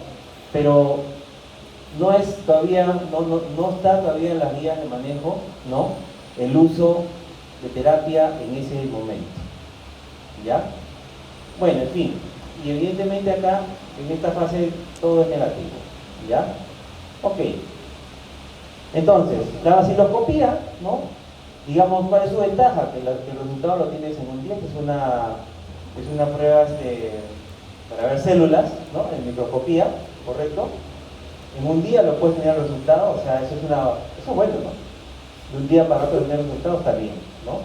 pero no es todavía, no está todavía en las guías de manejo, ¿no? El uso de terapia en ese momento, ¿ya? Bueno, en fin, y evidentemente acá, en esta fase, todo es negativo, ¿ya? Ok, entonces, la vaciloscopía, ¿no? Digamos, ¿cuál es su ventaja? Que el resultado lo tienes en un día, que es una prueba para ver células, ¿no? En microscopía, ¿correcto? En un día lo puedes tener el resultado, o sea, eso es bueno, ¿no? De un día para otro tener el resultado está bien, ¿no?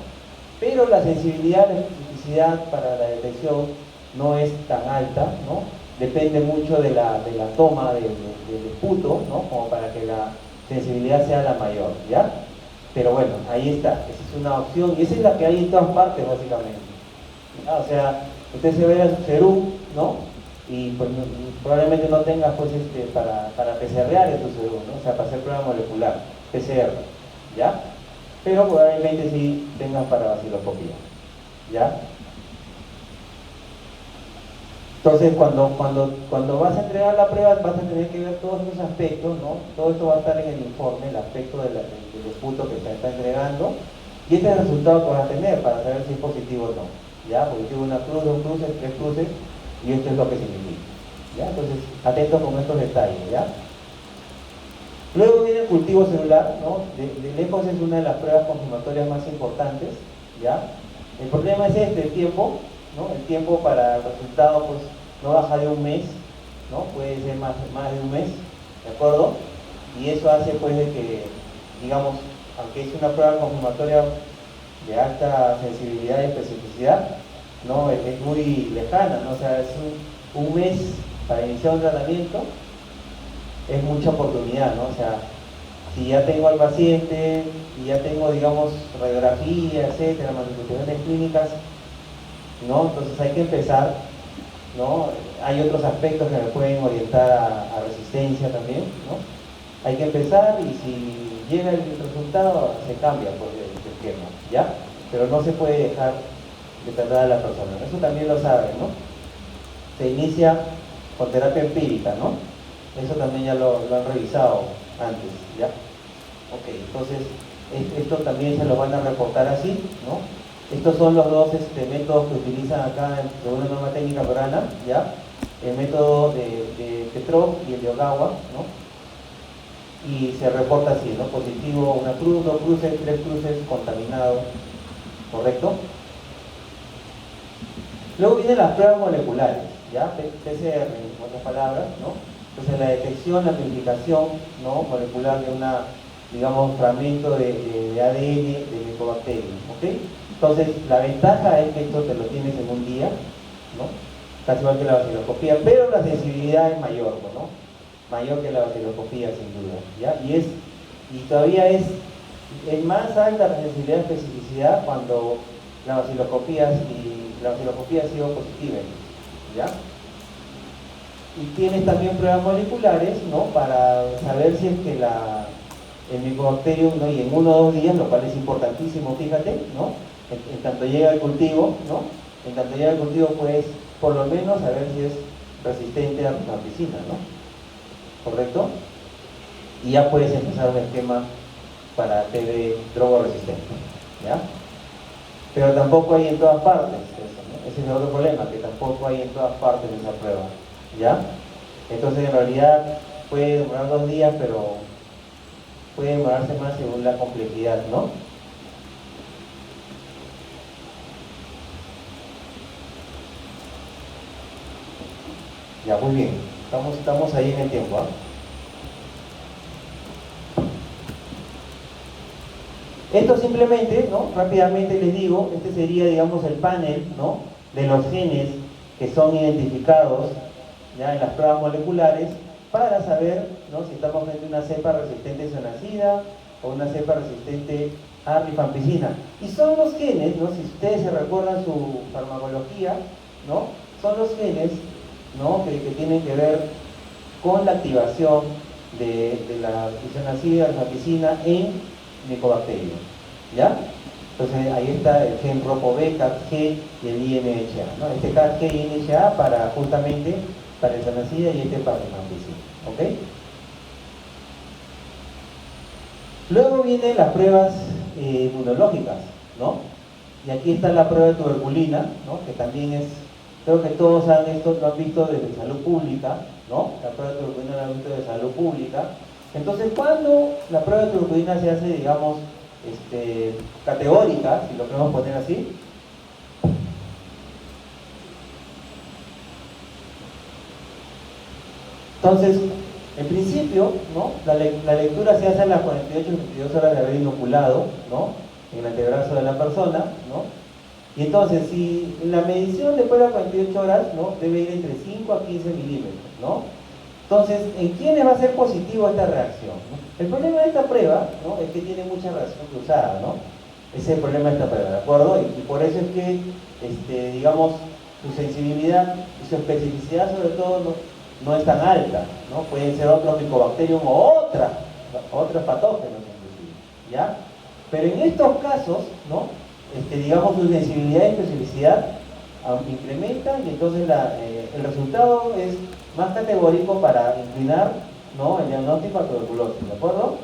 Pero la sensibilidad, la especificidad para la detección no es tan alta, ¿no? Depende mucho de la toma del esputo, ¿no? Como para que la sensibilidad sea la mayor, ¿ya? Pero bueno, ahí está, esa es una opción y esa es la que hay en todas partes básicamente. O sea, usted se ve a su serum, ¿no? Y pues probablemente no tengas pues para PCR en tu serum, ¿no? O sea, para hacer prueba molecular, PCR, ¿ya? Pero probablemente sí tengas para vaciloscopía, ¿ya? Entonces, cuando vas a entregar la prueba, vas a tener que ver todos esos aspectos, ¿no? Todo esto va a estar en el informe, el aspecto del esputo que se está entregando, y este es el resultado que vas a tener para saber si es positivo o no, ¿ya? Positivo una cruz, dos cruces, tres cruces, y esto es lo que significa, ¿ya? Entonces, atentos con estos detalles, ¿ya? Luego viene el cultivo celular, ¿no? De lejos es una de las pruebas confirmatorias más importantes, ¿ya? El problema es el tiempo, ¿no? El tiempo para el resultado, pues, no baja de un mes, ¿no? Puede ser más de un mes, ¿de acuerdo? Y eso hace, pues, de que, digamos, aunque es una prueba confirmatoria de alta sensibilidad y especificidad, ¿no? Es muy lejana, ¿no? O sea, es un mes para iniciar un tratamiento, es mucha oportunidad, ¿no? O sea, si ya tengo al paciente y ya tengo, digamos, radiografía, etcétera, manifestaciones clínicas, ¿no? Entonces hay que empezar, ¿no? Hay otros aspectos que me pueden orientar a resistencia también, ¿no? Hay que empezar y si llega el resultado, se cambia pues, el esquema, ¿ya? Pero no se puede dejar de tratar a la persona. Eso también lo saben, ¿no? Se inicia con terapia empírica, ¿no? Eso también ya lo han revisado antes, ¿ya? Ok, entonces esto también se lo van a reportar así, ¿no? Estos son los dos métodos que utilizan acá de una norma técnica peruana, ¿ya? El método de Petrov y el de Ogawa, ¿no? Y se reporta así, ¿no? Positivo, una cruz, dos cruces, tres cruces, contaminado, ¿correcto? Luego vienen las pruebas moleculares, ¿ya? PCR, en otras palabras, ¿no? Entonces la detección, la amplificación, ¿no? Molecular de una, digamos, fragmento de ADN de Mycobacterium, ¿ok? Entonces la ventaja es que esto te lo tienes en un día, ¿no? Casi igual que la vaciloscopía, pero la sensibilidad es mayor, ¿no? Mayor que la vaciloscopía sin duda, ¿ya? Y todavía es más alta la sensibilidad y especificidad cuando la vaciloscopía ha sido positiva, ¿ya? Y tienes también pruebas moleculares, ¿no? Para saber si es que el Mycobacterium, ¿no? Y en 1 o 2 días, lo cual es importantísimo, fíjate, ¿no? En tanto llega el cultivo, ¿no? En tanto llega el cultivo, puedes por lo menos saber si es resistente a la ampicilina, ¿no? ¿Correcto? Y ya puedes empezar un esquema para TB drogoresistente, ¿ya? Pero tampoco hay en todas partes eso, ¿no? Ese es el otro problema, que tampoco hay en todas partes esa prueba, ¿ya? Entonces en realidad puede demorar 2 días, pero puede demorarse más según la complejidad, ¿no? Ya, muy bien, estamos ahí en el tiempo, ¿ah? Esto simplemente, ¿no? Rápidamente les digo, este sería, digamos, el panel, ¿no? de los genes que son identificados ya en las pruebas moleculares para saber, ¿no?, si estamos frente a una cepa resistente a isonacida o una cepa resistente a rifampicina. Y son los genes, ¿no?, si ustedes se recuerdan su farmacología, ¿no?, son los genes, ¿no?, que tienen que ver con la activación de la isonacida, rifampicina en Mycobacterium, ¿ya? Entonces ahí está el gen ROPO-B, CAG y el INHA, ¿no? Este CAG y INHA para justamente para isonacida y este para rifampicina, ¿ok? Luego vienen las pruebas inmunológicas, ¿no? Y aquí está la prueba de tuberculina, ¿no?, que también es, creo que todos lo han visto desde salud pública, ¿no? La prueba de tuberculina la han visto de salud pública. Entonces, cuando la prueba de tuberculina se hace, digamos, categórica, si lo queremos poner así, entonces, en principio, ¿no?, la lectura se hace a las 48 o 72 horas de haber inoculado, ¿no?, en el antebrazo de la persona, ¿no? Y entonces, si la medición después de las 48 horas, ¿no?, debe ir entre 5 a 15 milímetros, ¿no? Entonces, ¿en quiénes va a ser positivo esta reacción, ¿no? El problema de esta prueba, ¿no?, es que tiene mucha reacción cruzada, ¿no? Ese es el problema de esta prueba, ¿de acuerdo? Y por eso es que, digamos, su sensibilidad y su especificidad sobre todo no es tan alta, ¿no? Pueden ser otros Mycobacterium o otros patógenos inclusive, ¿ya? Pero en estos casos, ¿no?, digamos, su sensibilidad y especificidad incrementan y entonces el resultado es más categórico para inclinar, ¿no?, el diagnóstico a tuberculosis, ¿de acuerdo?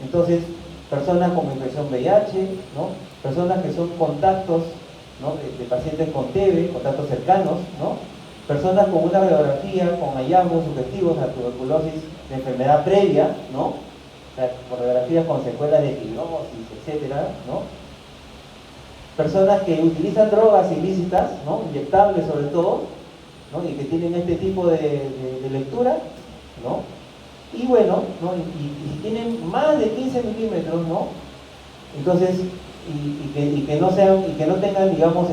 Entonces, personas con infección VIH, ¿no?, personas que son contactos, ¿no?, de pacientes con TB, contactos cercanos, ¿no?, personas con una radiografía con hallazgos sugestivos a tuberculosis de enfermedad previa, ¿no?, o sea, con radiografías con secuelas de fibrosis, etcétera, ¿no?, personas que utilizan drogas ilícitas, ¿no?, inyectables sobre todo, ¿no?, y que tienen este tipo de lectura, ¿no? Y bueno, ¿no?, y si tienen más de 15 milímetros, ¿no?, entonces, y que no tengan, digamos,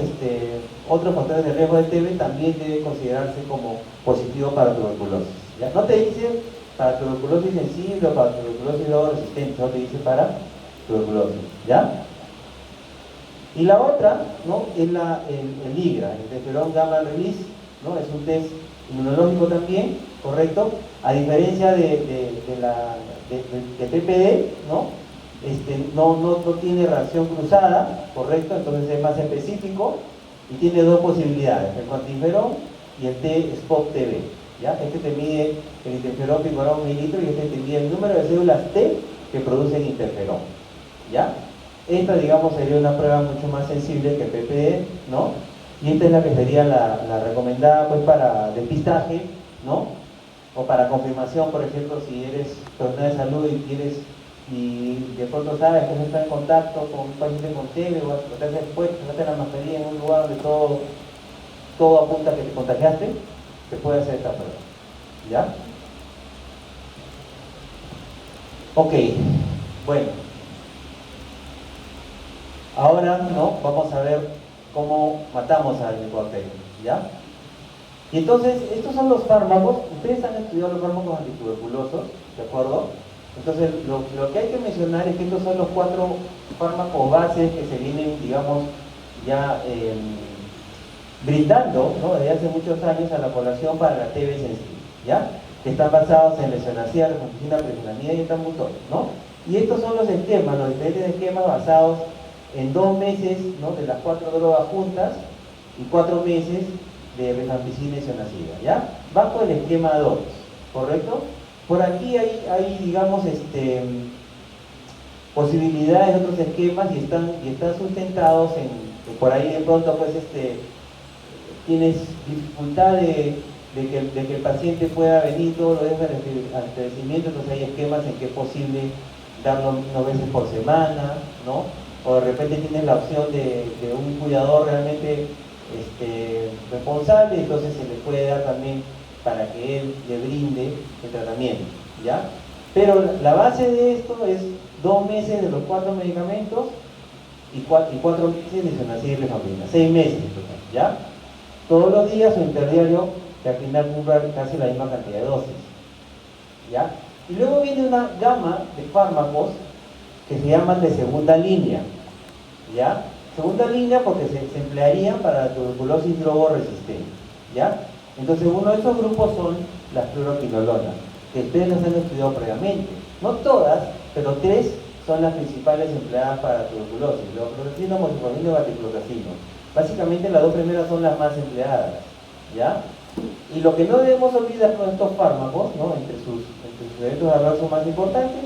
otros factores de riesgo de TB, también debe considerarse como positivo para tuberculosis, ¿ya? No te dice para tuberculosis sensible o para tuberculosis droga resistente, solo te dice para tuberculosis, ¿ya? Y la otra, ¿no?, es el IGRA, el interferón gamma release, ¿no? Es un test inmunológico también, correcto, a diferencia de PPD, ¿no? No tiene reacción cruzada, correcto, entonces es más específico y tiene dos posibilidades, el cuantiferón y el T-SPOT-TB, ¿ya? Este te mide el interferón picorón mililitro y este te mide el número de células T que producen interferón, ¿ya? Esta, digamos, sería una prueba mucho más sensible que el PPD, ¿no? Y esta es la que sería la recomendada, pues, para depistaje, ¿no? O para confirmación, por ejemplo, si eres profesional de salud y de pronto sabes que no está en contacto con un paciente con TB o estás expuesto, estás en la mascarilla en un lugar donde todo apunta a que te contagiaste, te puede hacer esta prueba, ¿ya? Ok, bueno. Ahora, ¿no?, vamos a ver cómo matamos al Mycobacterium, ¿ya? Y entonces, estos son los fármacos. Ustedes han estudiado los fármacos antituberculosos, ¿de acuerdo? Entonces, lo que hay que mencionar es que estos son los 4 fármacos bases que se vienen, digamos, ya brindando, ¿no?, desde hace muchos años a la población para la TB sensible, ¿ya? Que están basados en leishmaniasis, rifampicina, prefenamida y etambutol, ¿no? Y estos son los esquemas, los diferentes esquemas basados en 2 meses, ¿no?, de las 4 drogas juntas y 4 meses de rifampicina y isonacida, ¿ya? Bajo el esquema 2, ¿correcto? Por aquí hay digamos, posibilidades de otros esquemas y están sustentados en por ahí de pronto, pues, tienes dificultad de que el paciente pueda venir todos los días al establecimiento, entonces hay esquemas en que es posible darlo 1 veces por semana, ¿no? O de repente tienes la opción de un cuidador realmente responsable, entonces se le puede dar también para que él le brinde el tratamiento, ¿ya? Pero la base de esto es 2 meses de los 4 medicamentos y 4 meses de isonacida y rifampicina, 6 meses en total, ¿ya? todos los días o interdiario, que al final cumpla casi la misma cantidad de dosis, ¿ya? Y luego viene una gama de fármacos que se llaman de segunda línea, ¿ya? Segunda línea porque se emplearían para la tuberculosis drogoresistente, ¿ya? Entonces uno de esos grupos son las fluoroquinolonas, que ustedes las han estudiado previamente. No todas, pero 3 son las principales empleadas para la tuberculosis: levofloxacino, moxifloxacino y batifloxacino. Básicamente las 2 primeras son las más empleadas, ¿ya? Y lo que no debemos olvidar con estos fármacos, ¿no?, entre sus eventos adversos más importantes,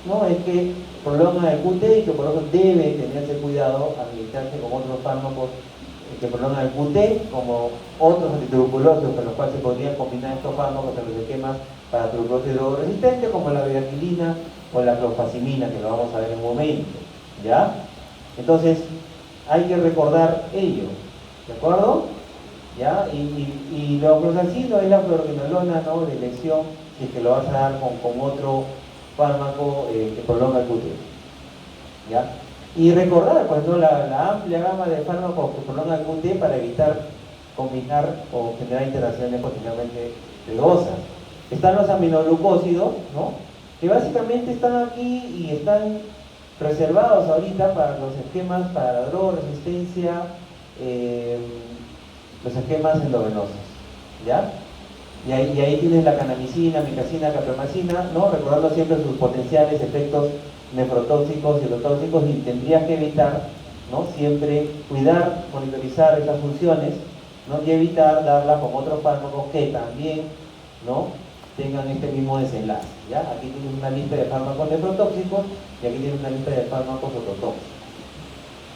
¿no?, es que prolongan el QT y que por eso debe tenerse cuidado administrarse con otros fármacos que prolongan el QT, como otros antituberculosos con los cuales se podrían combinar estos fármacos en los esquemas para tuberculosis drogoresistente, como la vidaquilina o la clofazimina, que lo vamos a ver en un momento, ¿ya? Entonces, hay que recordar ello, ¿de acuerdo? ¿Ya? Y levofloxacino es la fluoroquinolona, ¿no?, de elección, si es que lo vas a dar con otro fármaco que prolonga el QT, ¿ya? Y recordar, pues, ¿no?, la amplia gama de fármacos que prolongan el QT para evitar combinar o generar interacciones posteriormente peligrosas. Están los aminoglucósidos, ¿no?, que básicamente están aquí y están reservados ahorita para los esquemas para la drogoresistencia, los esquemas endovenosos, ¿ya? Y ahí tienes la canamicina, micacina, capromacina, ¿no?, recordando siempre sus potenciales efectos nefrotóxicos y citotóxicos, y tendrías que evitar, ¿no?, siempre cuidar, monitorizar esas funciones, ¿no?, y evitar darlas con otros fármacos que también, ¿no?, tengan este mismo desenlace, ¿ya? Aquí tienes una lista de fármacos nefrotóxicos y aquí tienes una lista de fármacos ototóxicos,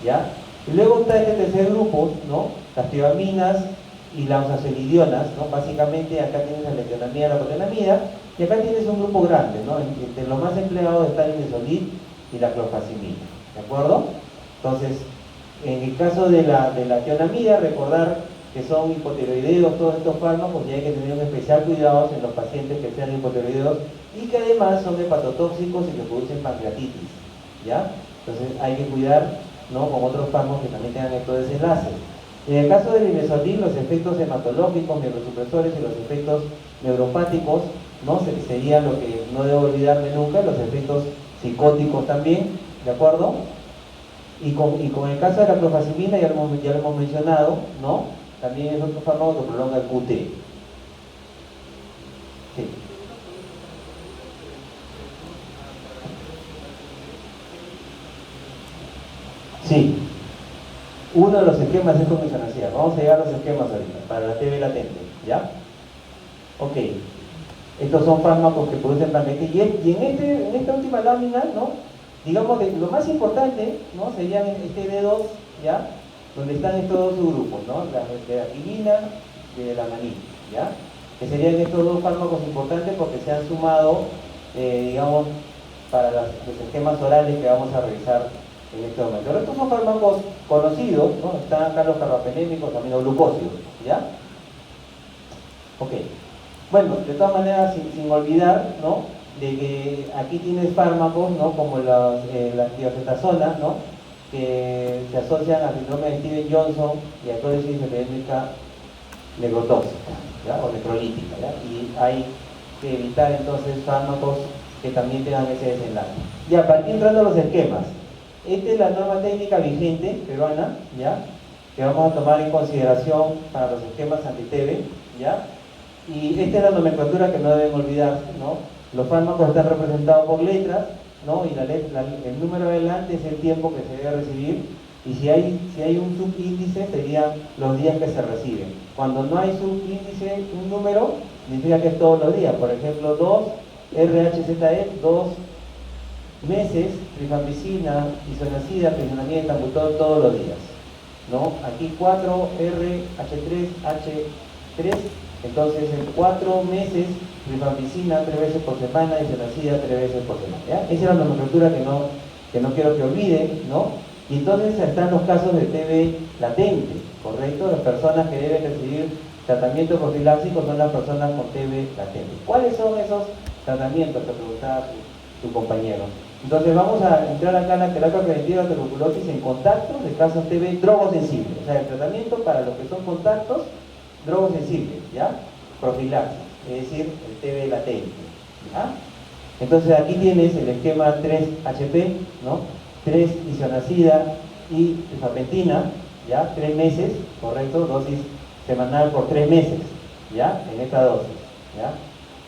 ¿ya? Y luego está este tercer grupo, ¿no?, las tiobaminas y las oxazolidionas, ¿no? Básicamente acá tienes la letionamida, la protenamida, y acá tienes un grupo grande, ¿no? Entre los más empleados está el misolid y la clofazimina, ¿de acuerdo? Entonces, en el caso de la tionamida, recordar que son hipotiroideos todos estos fármacos, y hay que tener un especial cuidado en los pacientes que sean hipotiroideos y que además son hepatotóxicos y que producen pancreatitis, ¿ya? Entonces hay que cuidar, ¿no?, con otros fármacos que también tengan estos desenlaces. En el caso del imesotil, los efectos hematológicos, neurosupresores y los efectos neuropáticos, ¿no?, sería lo que no debo olvidarme nunca, los efectos psicóticos también, ¿de acuerdo? Y con el caso de la clofazimina, ya lo hemos mencionado, ¿no?, también es otro fármaco que prolonga el QT. Sí. Sí. Uno de los esquemas es con isonacida. Vamos a llegar a los esquemas ahorita, para la TB latente, ¿ya? Ok. Estos son fármacos que producen pancreatitis. Y en esta última lámina, ¿no?, digamos que lo más importante, ¿no?, serían este D2, ¿ya?, donde están estos dos subgrupos, ¿no?, la vidaquilina y de la manina, ¿ya?, que serían estos dos fármacos importantes porque se han sumado, digamos, para los esquemas orales que vamos a revisar en este momento. Pero estos son fármacos conocidos, ¿no? Están acá los carbapenémicos, aminoglucósidos, ¿ya? Ok. Bueno, de todas maneras, sin olvidar, ¿no?, de que aquí tienes fármacos, ¿no?, como la tiofenazona, ¿no?, que se asocian al síndrome de Steven-Johnson y a colitis epidémica necrotóxica, ¿ya?, o necrolítica, ¿ya? Y hay que evitar entonces fármacos que también tengan ese desenlace. Ya, para ir entrando a los esquemas, esta es la norma técnica vigente peruana, ¿ya?, que vamos a tomar en consideración para los esquemas anti-TB, ¿ya? Y esta es la nomenclatura que no deben olvidar, ¿no? Los fármacos están representados por letras, ¿no?, y el número adelante es el tiempo que se debe recibir, y si hay un subíndice serían los días que se reciben. Cuando no hay subíndice, un número, significa que es todos los días. Por ejemplo, 2 RHZE, 2 meses, rifampicina, isoniazida, prisonamida, tambutol, todos los días, ¿no? Aquí 4 RH3H3, entonces en 4 meses, rifampicina 3 veces por semana, isoniazida 3 veces por semana, ¿ya? Esa es la nomenclatura que no quiero que olviden, ¿no? Y entonces están los casos de TB latente, ¿correcto? Las personas que deben recibir tratamiento profiláctico son las personas con TB latente. ¿Cuáles son esos tratamientos?, que preguntaba tu compañero. Entonces vamos a entrar acá en la terapia preventiva de tuberculosis en contactos de casos TB drogosensibles. O sea, el tratamiento para los que son contactos drogosensible, ¿ya? Profilaxis, es decir, el TB latente, ¿ya? Entonces aquí tienes el esquema 3HP, ¿no? 3 isoniazida y rifampicina, ¿ya? 3 meses, correcto, dosis semanal por 3 meses, ¿ya? En esta dosis, ¿ya?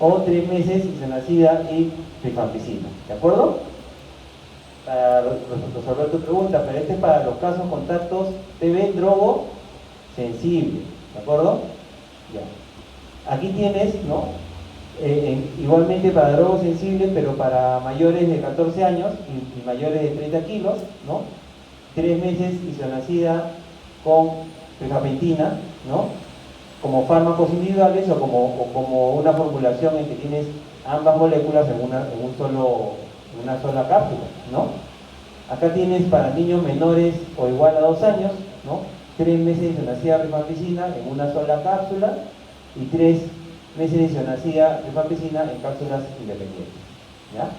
O 3 meses isoniazida y rifampicina, ¿de acuerdo? Para resolver tu pregunta, pero este es para los casos contactos TB drogo sensible, ¿de acuerdo? Ya. Aquí tienes, ¿no? Igualmente para drogo sensible, pero para mayores de 14 años y mayores de 30 kilos, ¿no? 3 meses isoniazida con rifampicina, ¿no? Como fármacos individuales o como una formulación en que tienes ambas moléculas en una sola cápsula, ¿no? Acá tienes para niños menores o igual a 2 años, ¿no? 3 meses de isoniazida rifampicina en una sola cápsula y 3 meses de isoniazida rifampicina en cápsulas independientes, ¿ya?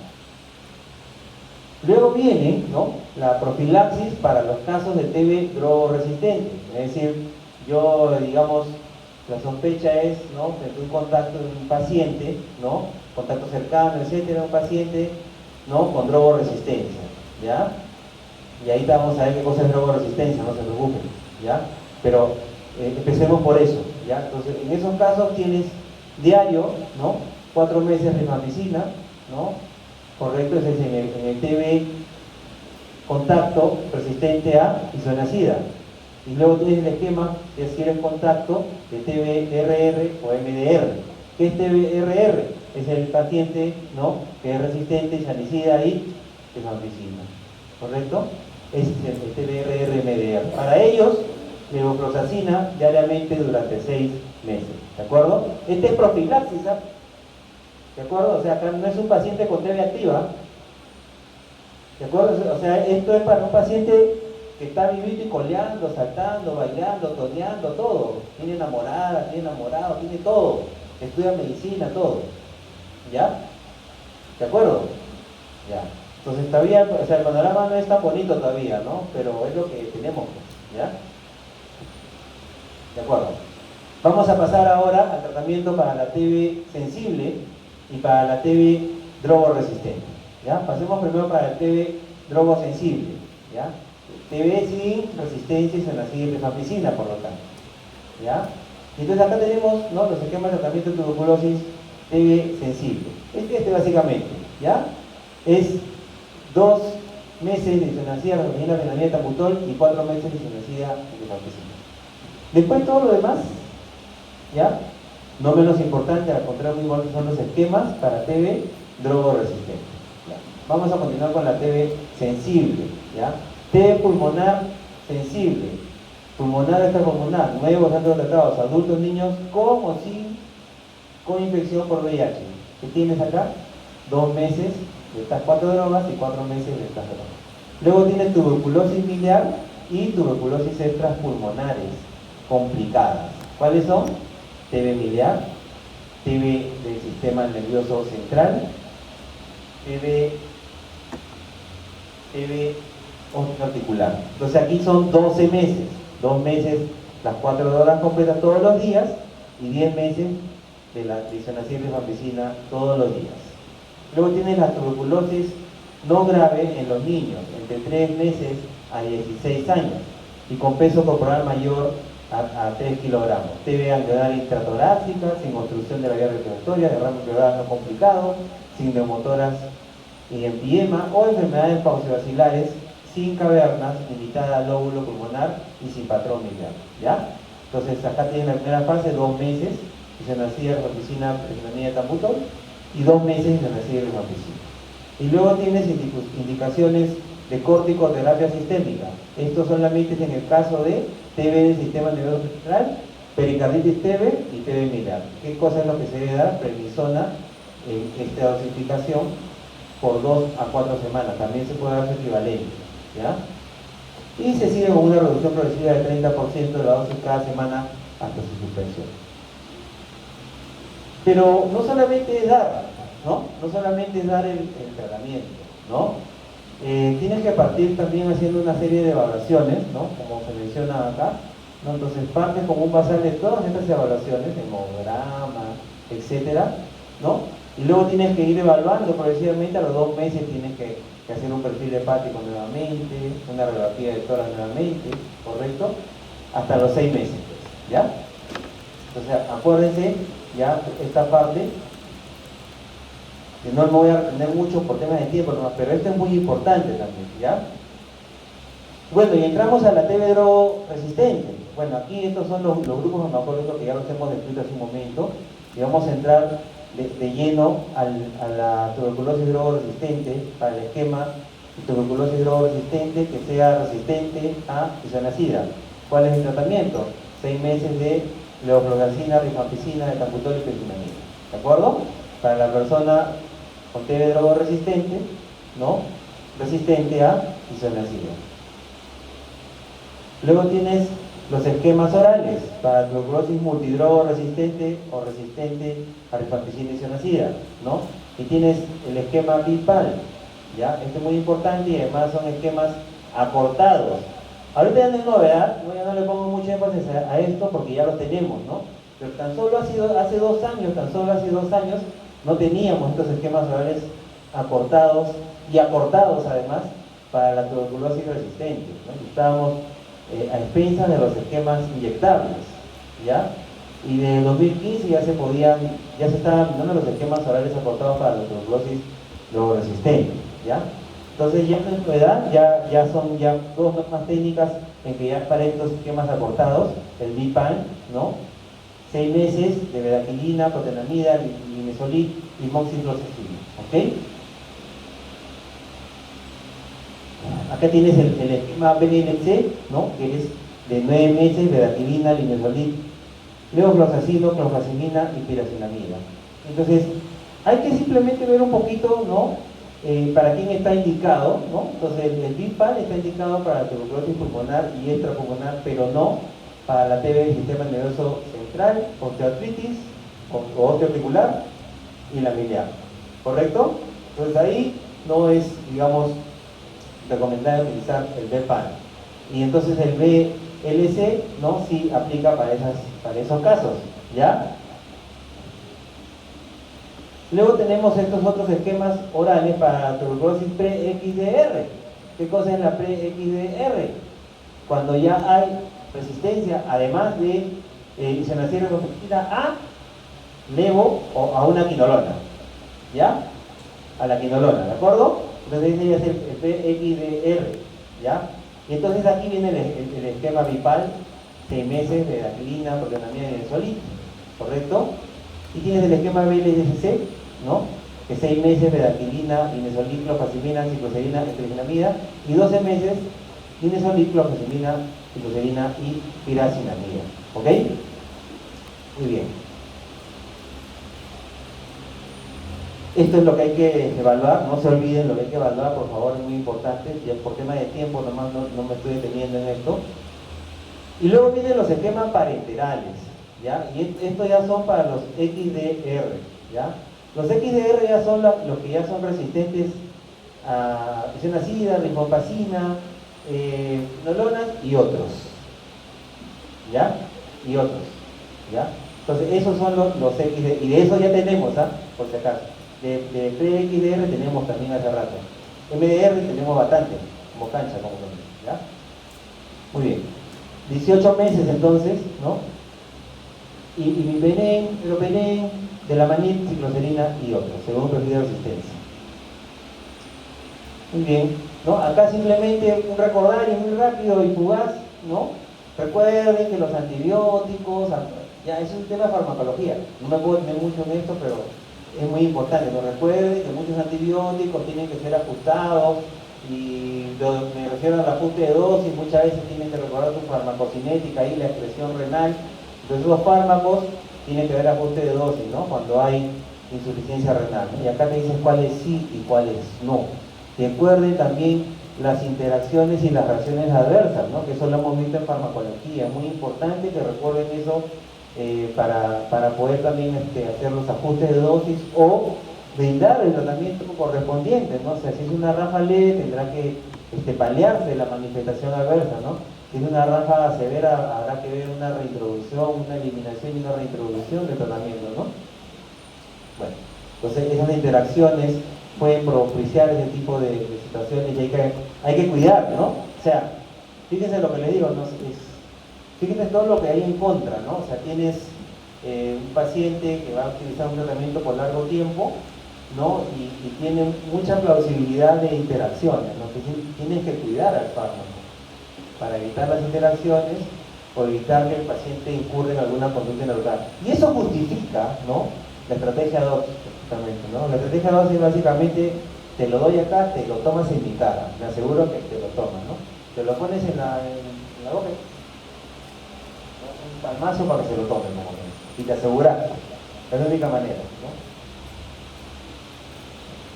Luego viene, ¿no? La profilaxis para los casos de TB drogo resistente, es decir, digamos, la sospecha es, ¿no? De un contacto de un paciente, ¿no? Contacto cercano, etcétera, un paciente, ¿no? Con drogoresistencia, ¿ya? Y ahí vamos a ver qué cosa es drogoresistencia, no se preocupen, ¿ya? Pero empecemos por eso, ¿ya? Entonces, en esos casos tienes diario, ¿no? 4 meses rifampicina, ¿no? Correcto, ese es en el TB contacto resistente a isoniazida. Y luego tienes el esquema que si eres contacto de TB-RR o MDR. ¿Qué es TB-RR? Es el paciente, ¿no? Que es resistente a isoniazida y rifampicina, ¿correcto? Es el TB-RR-MDR. Para ellos, levofloxacina diariamente durante 6 meses, ¿de acuerdo? Este es profilaxis, ¿ah? ¿De acuerdo? O sea, acá no es un paciente con TB activa, ¿de acuerdo? O sea, esto es para un paciente que está vivito y coleando, saltando, bailando, toneando, todo. Tiene enamorada, tiene enamorado, tiene todo. Estudia medicina, todo. ¿Ya? ¿De acuerdo? Ya. Entonces todavía, o sea, el panorama no es tan bonito todavía, ¿no? Pero es lo que tenemos, ¿ya? ¿De acuerdo? Vamos a pasar ahora al tratamiento para la TB sensible y para la TB drogo resistente, ¿ya? Pasemos primero para el TB drogo sensible, ¿ya? TB sin resistencia isoniazida y rifampicina, por lo tanto, ¿ya? Entonces acá tenemos, ¿no? Los esquemas de tratamiento de tuberculosis TB sensible. Este básicamente, ¿ya? Es 2 meses de isoniazida, rifampicina, fenamida, tambutol y 4 meses de isoniazida y rifampicina. Después todo lo demás, ¿ya? No menos importante, al contrario, igual que son los esquemas para TB drogo resistente, ¿ya? Vamos a continuar con la TB sensible, ¿ya? TB pulmonar sensible, pulmonar extrapulmonar, nuevos datos tratados, adultos, niños con o sin con infección por VIH. ¿Qué tienes acá? 2 meses de estas 4 drogas y 4 meses de estas drogas. Luego tienes tuberculosis miliar y tuberculosis extrapulmonares complicadas. ¿Cuáles son? TB miliar, TB del sistema nervioso central, TB articular. Entonces aquí son 12 meses, 2 meses las 4 drogas completas todos los días y 10 meses de la isoniazida y rifampicina todos los días. Luego tienes la tuberculosis no grave en los niños, entre 3 meses a 16 años y con peso corporal mayor a 3 kilogramos. TB alveolar intratorácica, sin obstrucción de la vía respiratoria, derrame pleural no complicado, sin neumotoras y empiema o enfermedades paucivacilares sin cavernas, limitada al lóbulo pulmonar y sin patrón miliar, ¿ya? Entonces acá tienes la primera fase, 2 meses, isoniazida, rifampicina, fenamida, tambutol, y 2 meses isoniazida y rifampicina. Y luego tienes indicaciones de corticoterapia sistémica. Esto solamente es en el caso de TB del sistema nervioso central, pericarditis TB y TB miliar. ¿Qué cosa es lo que se debe dar? Prednisona en esta dosificación por 2 a 4 semanas. También se puede dar su equivalente, ¿ya? Y se sigue con una reducción progresiva del 30% de la dosis cada semana hasta su suspensión. Pero no solamente es dar, ¿no? No solamente es dar el tratamiento, ¿no? Tienes que partir también haciendo una serie de evaluaciones, ¿no? Como se menciona acá, ¿no? Entonces parte como un basal de todas estas evaluaciones, hemograma, etcétera, ¿no? Y luego tienes que ir evaluando progresivamente. A los 2 meses tienes que hacer un perfil hepático nuevamente, una radiografía de tórax nuevamente, ¿correcto? Hasta los 6 meses, pues, ¿ya? Entonces acuérdense ya esta parte, que no me voy a retener mucho por temas de tiempo nomás, pero esto es muy importante también, ¿ya? Bueno, y entramos a la TV resistente. Bueno, aquí estos son los grupos farmacológicos que ya los hemos descrito hace un momento, y vamos a entrar de lleno a la tuberculosis resistente, para el esquema de tuberculosis resistente que sea resistente a isoniazida. ¿Cuál es el tratamiento? 6 meses de levofloxacina, rifampicina, etambutol y pendimetrazol. ¿De acuerdo? Para la persona con TV resistente, ¿no? Resistente a isoniazida. Luego tienes los esquemas orales para tuberculosis multidrogo resistente o resistente a rifampicina y isoniazida, ¿no? Y tienes el esquema BIPAL, ¿ya? Este es muy importante y además son esquemas acortados. Ahorita ya no hay novedad, ¿no? Ya no le pongo mucho énfasis a esto porque ya lo tenemos, ¿no? Pero tan solo hace 2 años, no teníamos estos esquemas orales acortados y acortados además para la tuberculosis resistente, ¿no? Estábamos a expensas de los esquemas inyectables, ¿ya? Y de 2015 ya se estaban dando los esquemas orales acortados para la tuberculosis resistente, ¿ya? Entonces ya no es novedad, ya son 2 normas técnicas en que ya para estos esquemas acortados, el BIPAN, ¿no? 6 meses de bedaquilina, protenamida, linezolid y moxifloxacin, ¿ok? Acá tienes el esquema BNC, ¿no? Que es de 9 meses, bedaquilina, linezolid, levofloxacino, clofazimina y piracinamida. Entonces, hay que simplemente ver un poquito, ¿no? Para quién está indicado, ¿no? Entonces, el BIPAL está indicado para la tuberculosis pulmonar y extrapulmonar, pero no para la TB del sistema nervioso central, osteoartritis o osteoarticular y la miliar, ¿correcto? Entonces ahí no es, digamos, recomendable utilizar el BPAL. Y entonces el BLC, ¿no? Sí aplica para esos casos, ¿ya? Luego tenemos estos otros esquemas orales para tuberculosis pre-XDR. ¿Qué cosa es la pre-XDR? Cuando ya hay resistencia, además de isoniazida a levo o a una quinolona, ¿ya? A la quinolona, ¿de acuerdo? Entonces ese es el PXDR, ¿ya? Y entonces aquí viene el esquema BIPAL, 6 meses de daquilina, protenamida y linezolid, ¿correcto? Y tienes el esquema BLSC, ¿no? Que 6 meses de daquilina, linezolid, clofazimina, cicloserina, estriginamida, y 12 meses linezolid, clofazimina, cicloserina y piracinamida, ¿ok? Muy bien. Esto es lo que hay que evaluar, no se olviden lo que hay que evaluar, por favor, es muy importante, y por tema de tiempo nomás no me estoy deteniendo en esto. Y luego vienen los esquemas parenterales, ¿ya? Y estos ya son para los XDR, ¿ya? Los XDR ya son los que ya son resistentes a isoniazida, rifampicina, nolonas y otros, ¿ya? Y otros, ¿ya? Entonces esos son los XDR, y de eso ya tenemos, ¿ah? Por si acaso. De pre-XDR tenemos también hace rato. MDR tenemos bastante, como cancha, como también, ¿ya? Muy bien. 18 meses entonces, ¿no? Y imipenem, meropenem, delamanid, cicloserina y otros, según perfil de resistencia. Muy bien, ¿no? Acá simplemente un recordario muy rápido y fugaz, ¿no? Recuerden que los antibióticos, ya es un tema de farmacología, no me puedo meter mucho en esto, pero es muy importante. No recuerden que muchos antibióticos tienen que ser ajustados, y me refiero al ajuste de dosis, muchas veces tienen que recordar su farmacocinética y la expresión renal. Entonces los fármacos tienen que ver ajuste de dosis, ¿no? Cuando hay insuficiencia renal, ¿no? Y acá te dicen cuáles sí y cuáles no. Recuerden también las interacciones y las reacciones adversas, ¿no? Que eso lo hemos visto en farmacología. Es muy importante que recuerden eso para poder también hacer los ajustes de dosis o brindar el tratamiento correspondiente, ¿no? O sea, si es una rafa leve tendrá que paliarse la manifestación adversa, ¿no? tiene una ráfaga severa, habrá que ver una reintroducción, una eliminación y una reintroducción de tratamiento, ¿no? Bueno, entonces esas interacciones pueden propiciar ese tipo de situaciones y hay que cuidar, ¿no? O sea, fíjense lo que le digo, ¿no? Fíjense todo lo que hay en contra, ¿no? O sea, tienes un paciente que va a utilizar un tratamiento por largo tiempo, ¿no? Y tiene mucha plausibilidad de interacciones, ¿no? Que tienes que cuidar al fármaco para evitar las interacciones o evitar que el paciente incurra en alguna conducta ineficaz. Y eso justifica, ¿no?, la estrategia dosis, justamente, ¿no? La estrategia dosis básicamente, te lo doy acá, te lo tomas en mi cara, me aseguro que te lo tomas, ¿no? Te lo pones en la boca, un palmazo para que se lo tomen, ¿no? Y te aseguras, es la única manera, ¿no?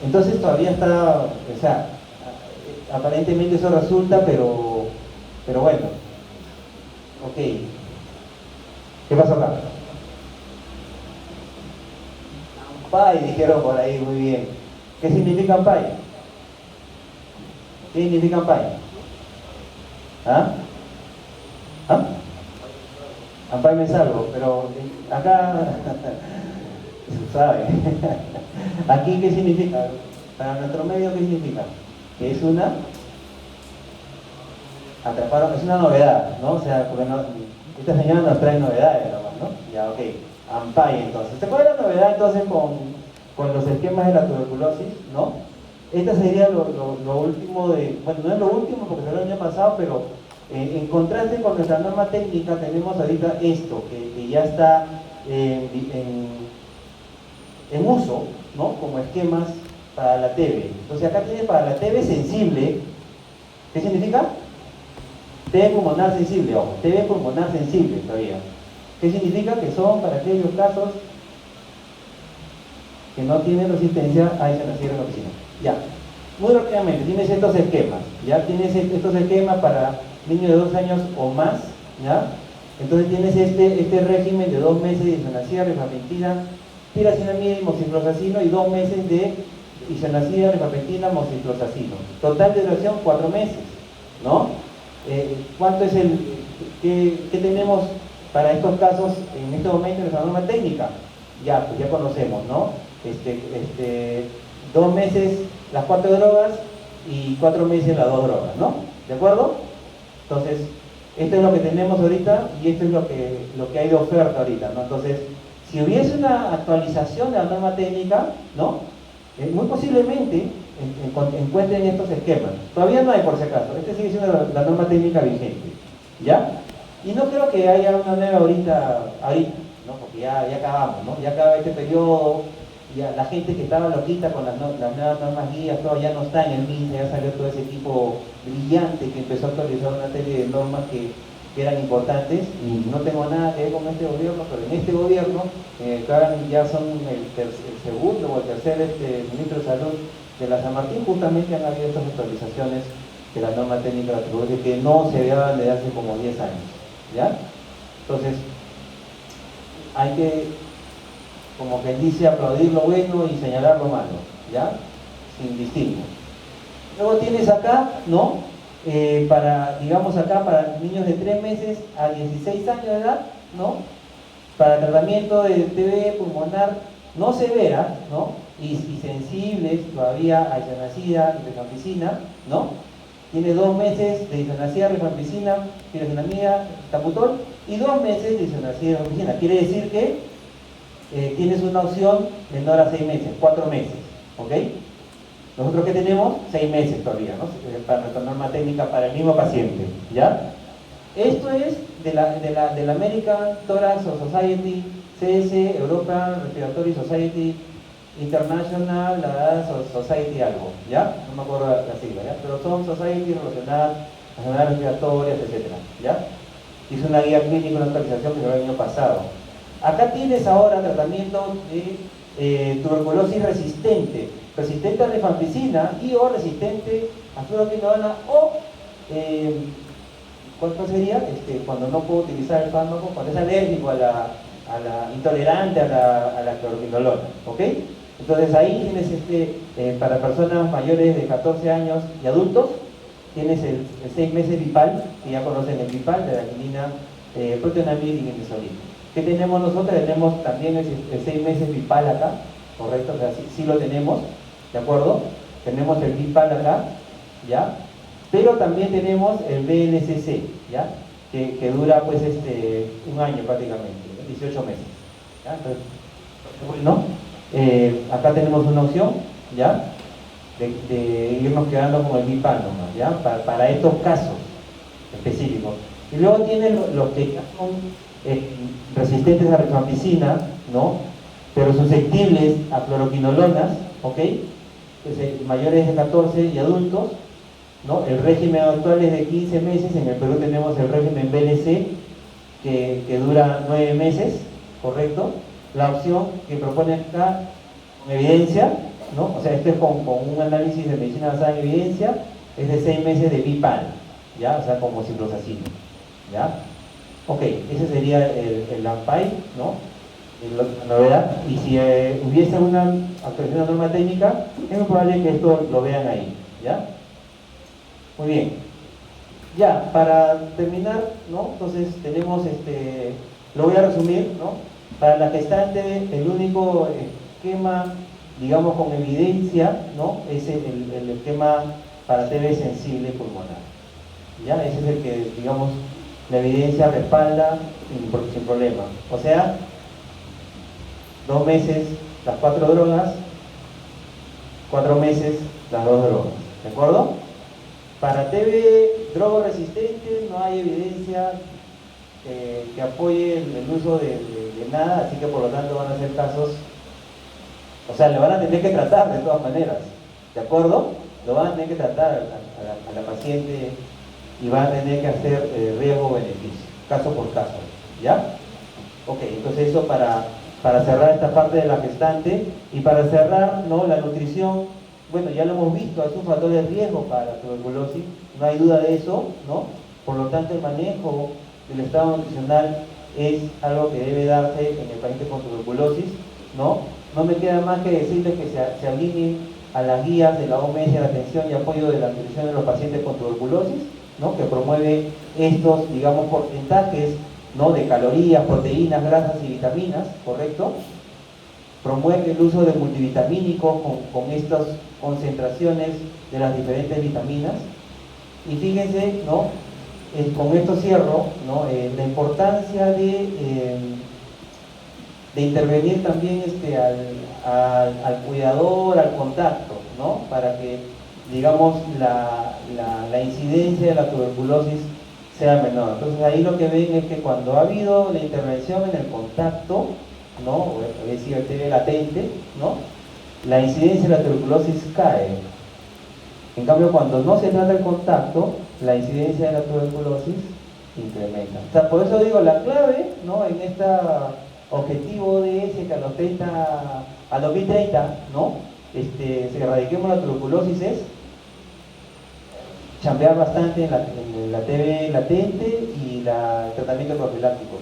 Entonces todavía está, o sea, aparentemente eso resulta, pero bueno, ok. ¿Qué pasó acá? Ampay, dijeron por ahí, muy bien. ¿Qué significa Ampay? ¿Qué significa Ampay? ¿Ah? ¿Ah? Ampay me salvo, pero acá se sabe. Aquí, ¿qué significa? Para nuestro medio, ¿qué significa? Que es una atraparon, es una novedad, ¿no? O sea, porque esta señora nos trae novedades nomás, ¿no? Ya, ok. Ampay, entonces. ¿Se acuerdan la novedad entonces con los esquemas de la tuberculosis, ¿no? Esta sería lo último de, bueno, no es lo último porque fue el año pasado, pero en contraste con nuestra norma técnica tenemos ahorita esto, que ya está en uso, ¿no? Como esquemas para la TB. Entonces acá tienes para la TB sensible, ¿qué significa? TB pulmonar sensible, ojo, TB pulmonar sensible todavía. ¿Qué significa? Que son para aquellos casos que no tienen resistencia a isoniazida rifampicina. Ya, muy rápidamente, tienes estos esquemas, ya tienes estos esquemas para niños de 2 años o más, ¿ya? Entonces tienes este régimen de 2 meses de isoniazida rifampicina, tiracinamida y moxifloxacino y 2 meses de isoniazida rifampicina, moxifloxacino. Total de duración 4 meses, ¿no? ¿Cuánto es qué tenemos para estos casos en este momento en nuestra norma técnica? Ya, pues ya conocemos, ¿no? 2 meses las 4 drogas y 4 meses las 2 drogas, ¿no? ¿De acuerdo? Entonces, esto es lo que tenemos ahorita y esto es lo que hay de oferta ahorita, ¿no? Entonces, si hubiese una actualización de la norma técnica, ¿no? Muy posiblemente encuentren estos esquemas. Todavía no hay, por si acaso. Este sigue siendo la norma técnica vigente, ¿ya? Y no creo que haya una nueva ahorita, ¿no? Porque ya acabamos, ¿no? Ya acaba este periodo, ya la gente que estaba loquita con las nuevas normas guías, todo ya no está en el MINSA, ya salió todo ese equipo brillante que empezó a actualizar una serie de normas que eran importantes, y no tengo nada que ver con este gobierno, pero en este gobierno, ya son el segundo o el tercer ministro de Salud de la San Martín, justamente han habido estas actualizaciones de la norma técnica de la tuberculosis que no se daban desde hace como 10 años, ¿ya? Entonces, hay que, como que dice, aplaudir lo bueno y señalar lo malo, ¿ya? Sin distingo. Luego tienes acá, ¿no? Digamos acá, para niños de 3 meses a 16 años de edad, ¿no? Para tratamiento de TB pulmonar no severa, ¿no? Y sensibles todavía a isoniazida y rifampicina, ¿no? Tiene 2 meses de isoniazida, rifampicina, tiracinamida, taputol, y 2 meses de isoniazida, rifampicina. Quiere decir que tienes una opción menor a 6 meses, 4 meses, ¿ok? Nosotros que tenemos 6 meses todavía, ¿no? Para nuestra norma técnica para el mismo paciente, ¿ya? Esto es de la American Thorax Society, CS, European Respiratory Society, International Society algo, ¿ya? No me acuerdo la sigla, ¿ya? Pero son society relacionadas a enfermedades respiratorias, etc., ¿ya? Hizo una guía clínica, una actualización que fue el año pasado. Acá tienes ahora tratamiento de tuberculosis resistente a rifampicina y o resistente a fluoroquinolona o ¿cuál sería? Cuando no puedo utilizar el fármaco, cuando es alérgico intolerante a la cloroquinolona, ¿ok? Entonces ahí tienes para personas mayores de 14 años y adultos, tienes el 6 meses Vipal, que ya conocen el Vipal, de la quinina, protonamid y mimesolina. ¿Qué tenemos nosotros? Tenemos también el 6 meses Vipal acá, ¿correcto? O sea, sí lo tenemos, ¿de acuerdo? Tenemos el Vipal acá, ¿ya? Pero también tenemos el BNCC, ¿ya? Que dura pues un año prácticamente, 18 meses, ¿ya? Entonces, bueno, acá tenemos una opción, ¿ya? De irnos quedando con el Vipal nomás, ¿ya? Para estos casos específicos. Y luego tienen los que ya son resistentes a rifampicina, ¿no? Pero susceptibles a fluoroquinolonas, ¿ok? Pues, mayores de 14 y adultos, ¿no? El régimen actual es de 15 meses, en el Perú tenemos el régimen BLC que dura 9 meses, ¿correcto? La opción que propone acá, con evidencia, ¿no? O sea, esto es con un análisis de medicina basada en evidencia, es de 6 meses de Vipal, ¿ya? O sea, como ciprofloxacina, ¿ya? Ok, ese sería el AMPAI, ¿no? La novedad, y si hubiese una actualización de la norma técnica, es muy probable que esto lo vean ahí, ¿ya? Muy bien. Ya, para terminar, ¿no? Entonces tenemos, lo voy a resumir, ¿no? Para la gestante, el único esquema, digamos, con evidencia, ¿no? Es el esquema para TB sensible pulmonar. ¿Ya? Ese es el que, digamos, la evidencia respalda sin problema. O sea, 2 meses las 4 drogas, 4 meses las 2 drogas. ¿De acuerdo? Para TB droga resistente no hay evidencia que apoye el uso de nada, así que por lo tanto van a ser casos, o sea, le van a tener que tratar de todas maneras, ¿de acuerdo? Lo van a tener que tratar a la paciente y van a tener que hacer riesgo-beneficio, caso por caso, ¿ya? Ok, entonces eso para cerrar esta parte de la gestante. Y para cerrar, ¿no? La nutrición, bueno, ya lo hemos visto, es un factor de riesgo para la tuberculosis, no hay duda de eso, ¿no? Por lo tanto, el manejo del estado nutricional es algo que debe darse en el paciente con tuberculosis, ¿no? No me queda más que decirles que se alineen a las guías de la OMS de atención y apoyo de la nutrición de los pacientes con tuberculosis, ¿no? Que promueve estos, digamos, porcentajes, ¿no? De calorías, proteínas, grasas y vitaminas, ¿correcto? Promueve el uso de multivitamínicos con estas concentraciones de las diferentes vitaminas. Y fíjense, ¿no? Con esto cierro, ¿no? La importancia de intervenir también al cuidador, al contacto, ¿no? Para que, digamos, la incidencia de la tuberculosis sea menor. Entonces ahí lo que ven es que cuando ha habido la intervención en el contacto, ¿no? O es decir, el TB latente, ¿no? La incidencia de la tuberculosis cae. En cambio, cuando no se trata el contacto, la incidencia de la tuberculosis incrementa. O sea, por eso digo, la clave, ¿no? En este objetivo de ese que a 2030, ¿no? Se erradiquemos la tuberculosis es chambear bastante en la TB latente y el tratamiento profiláctico,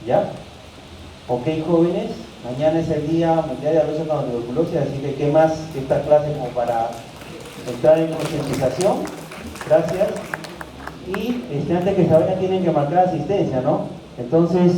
¿ya? Ok, jóvenes, mañana es el Día Mundial de la Lucha contra la Tuberculosis, así que qué más que esta clase como para entrar en concientización. Gracias. Y antes que se vayan tienen que marcar asistencia, ¿no? Entonces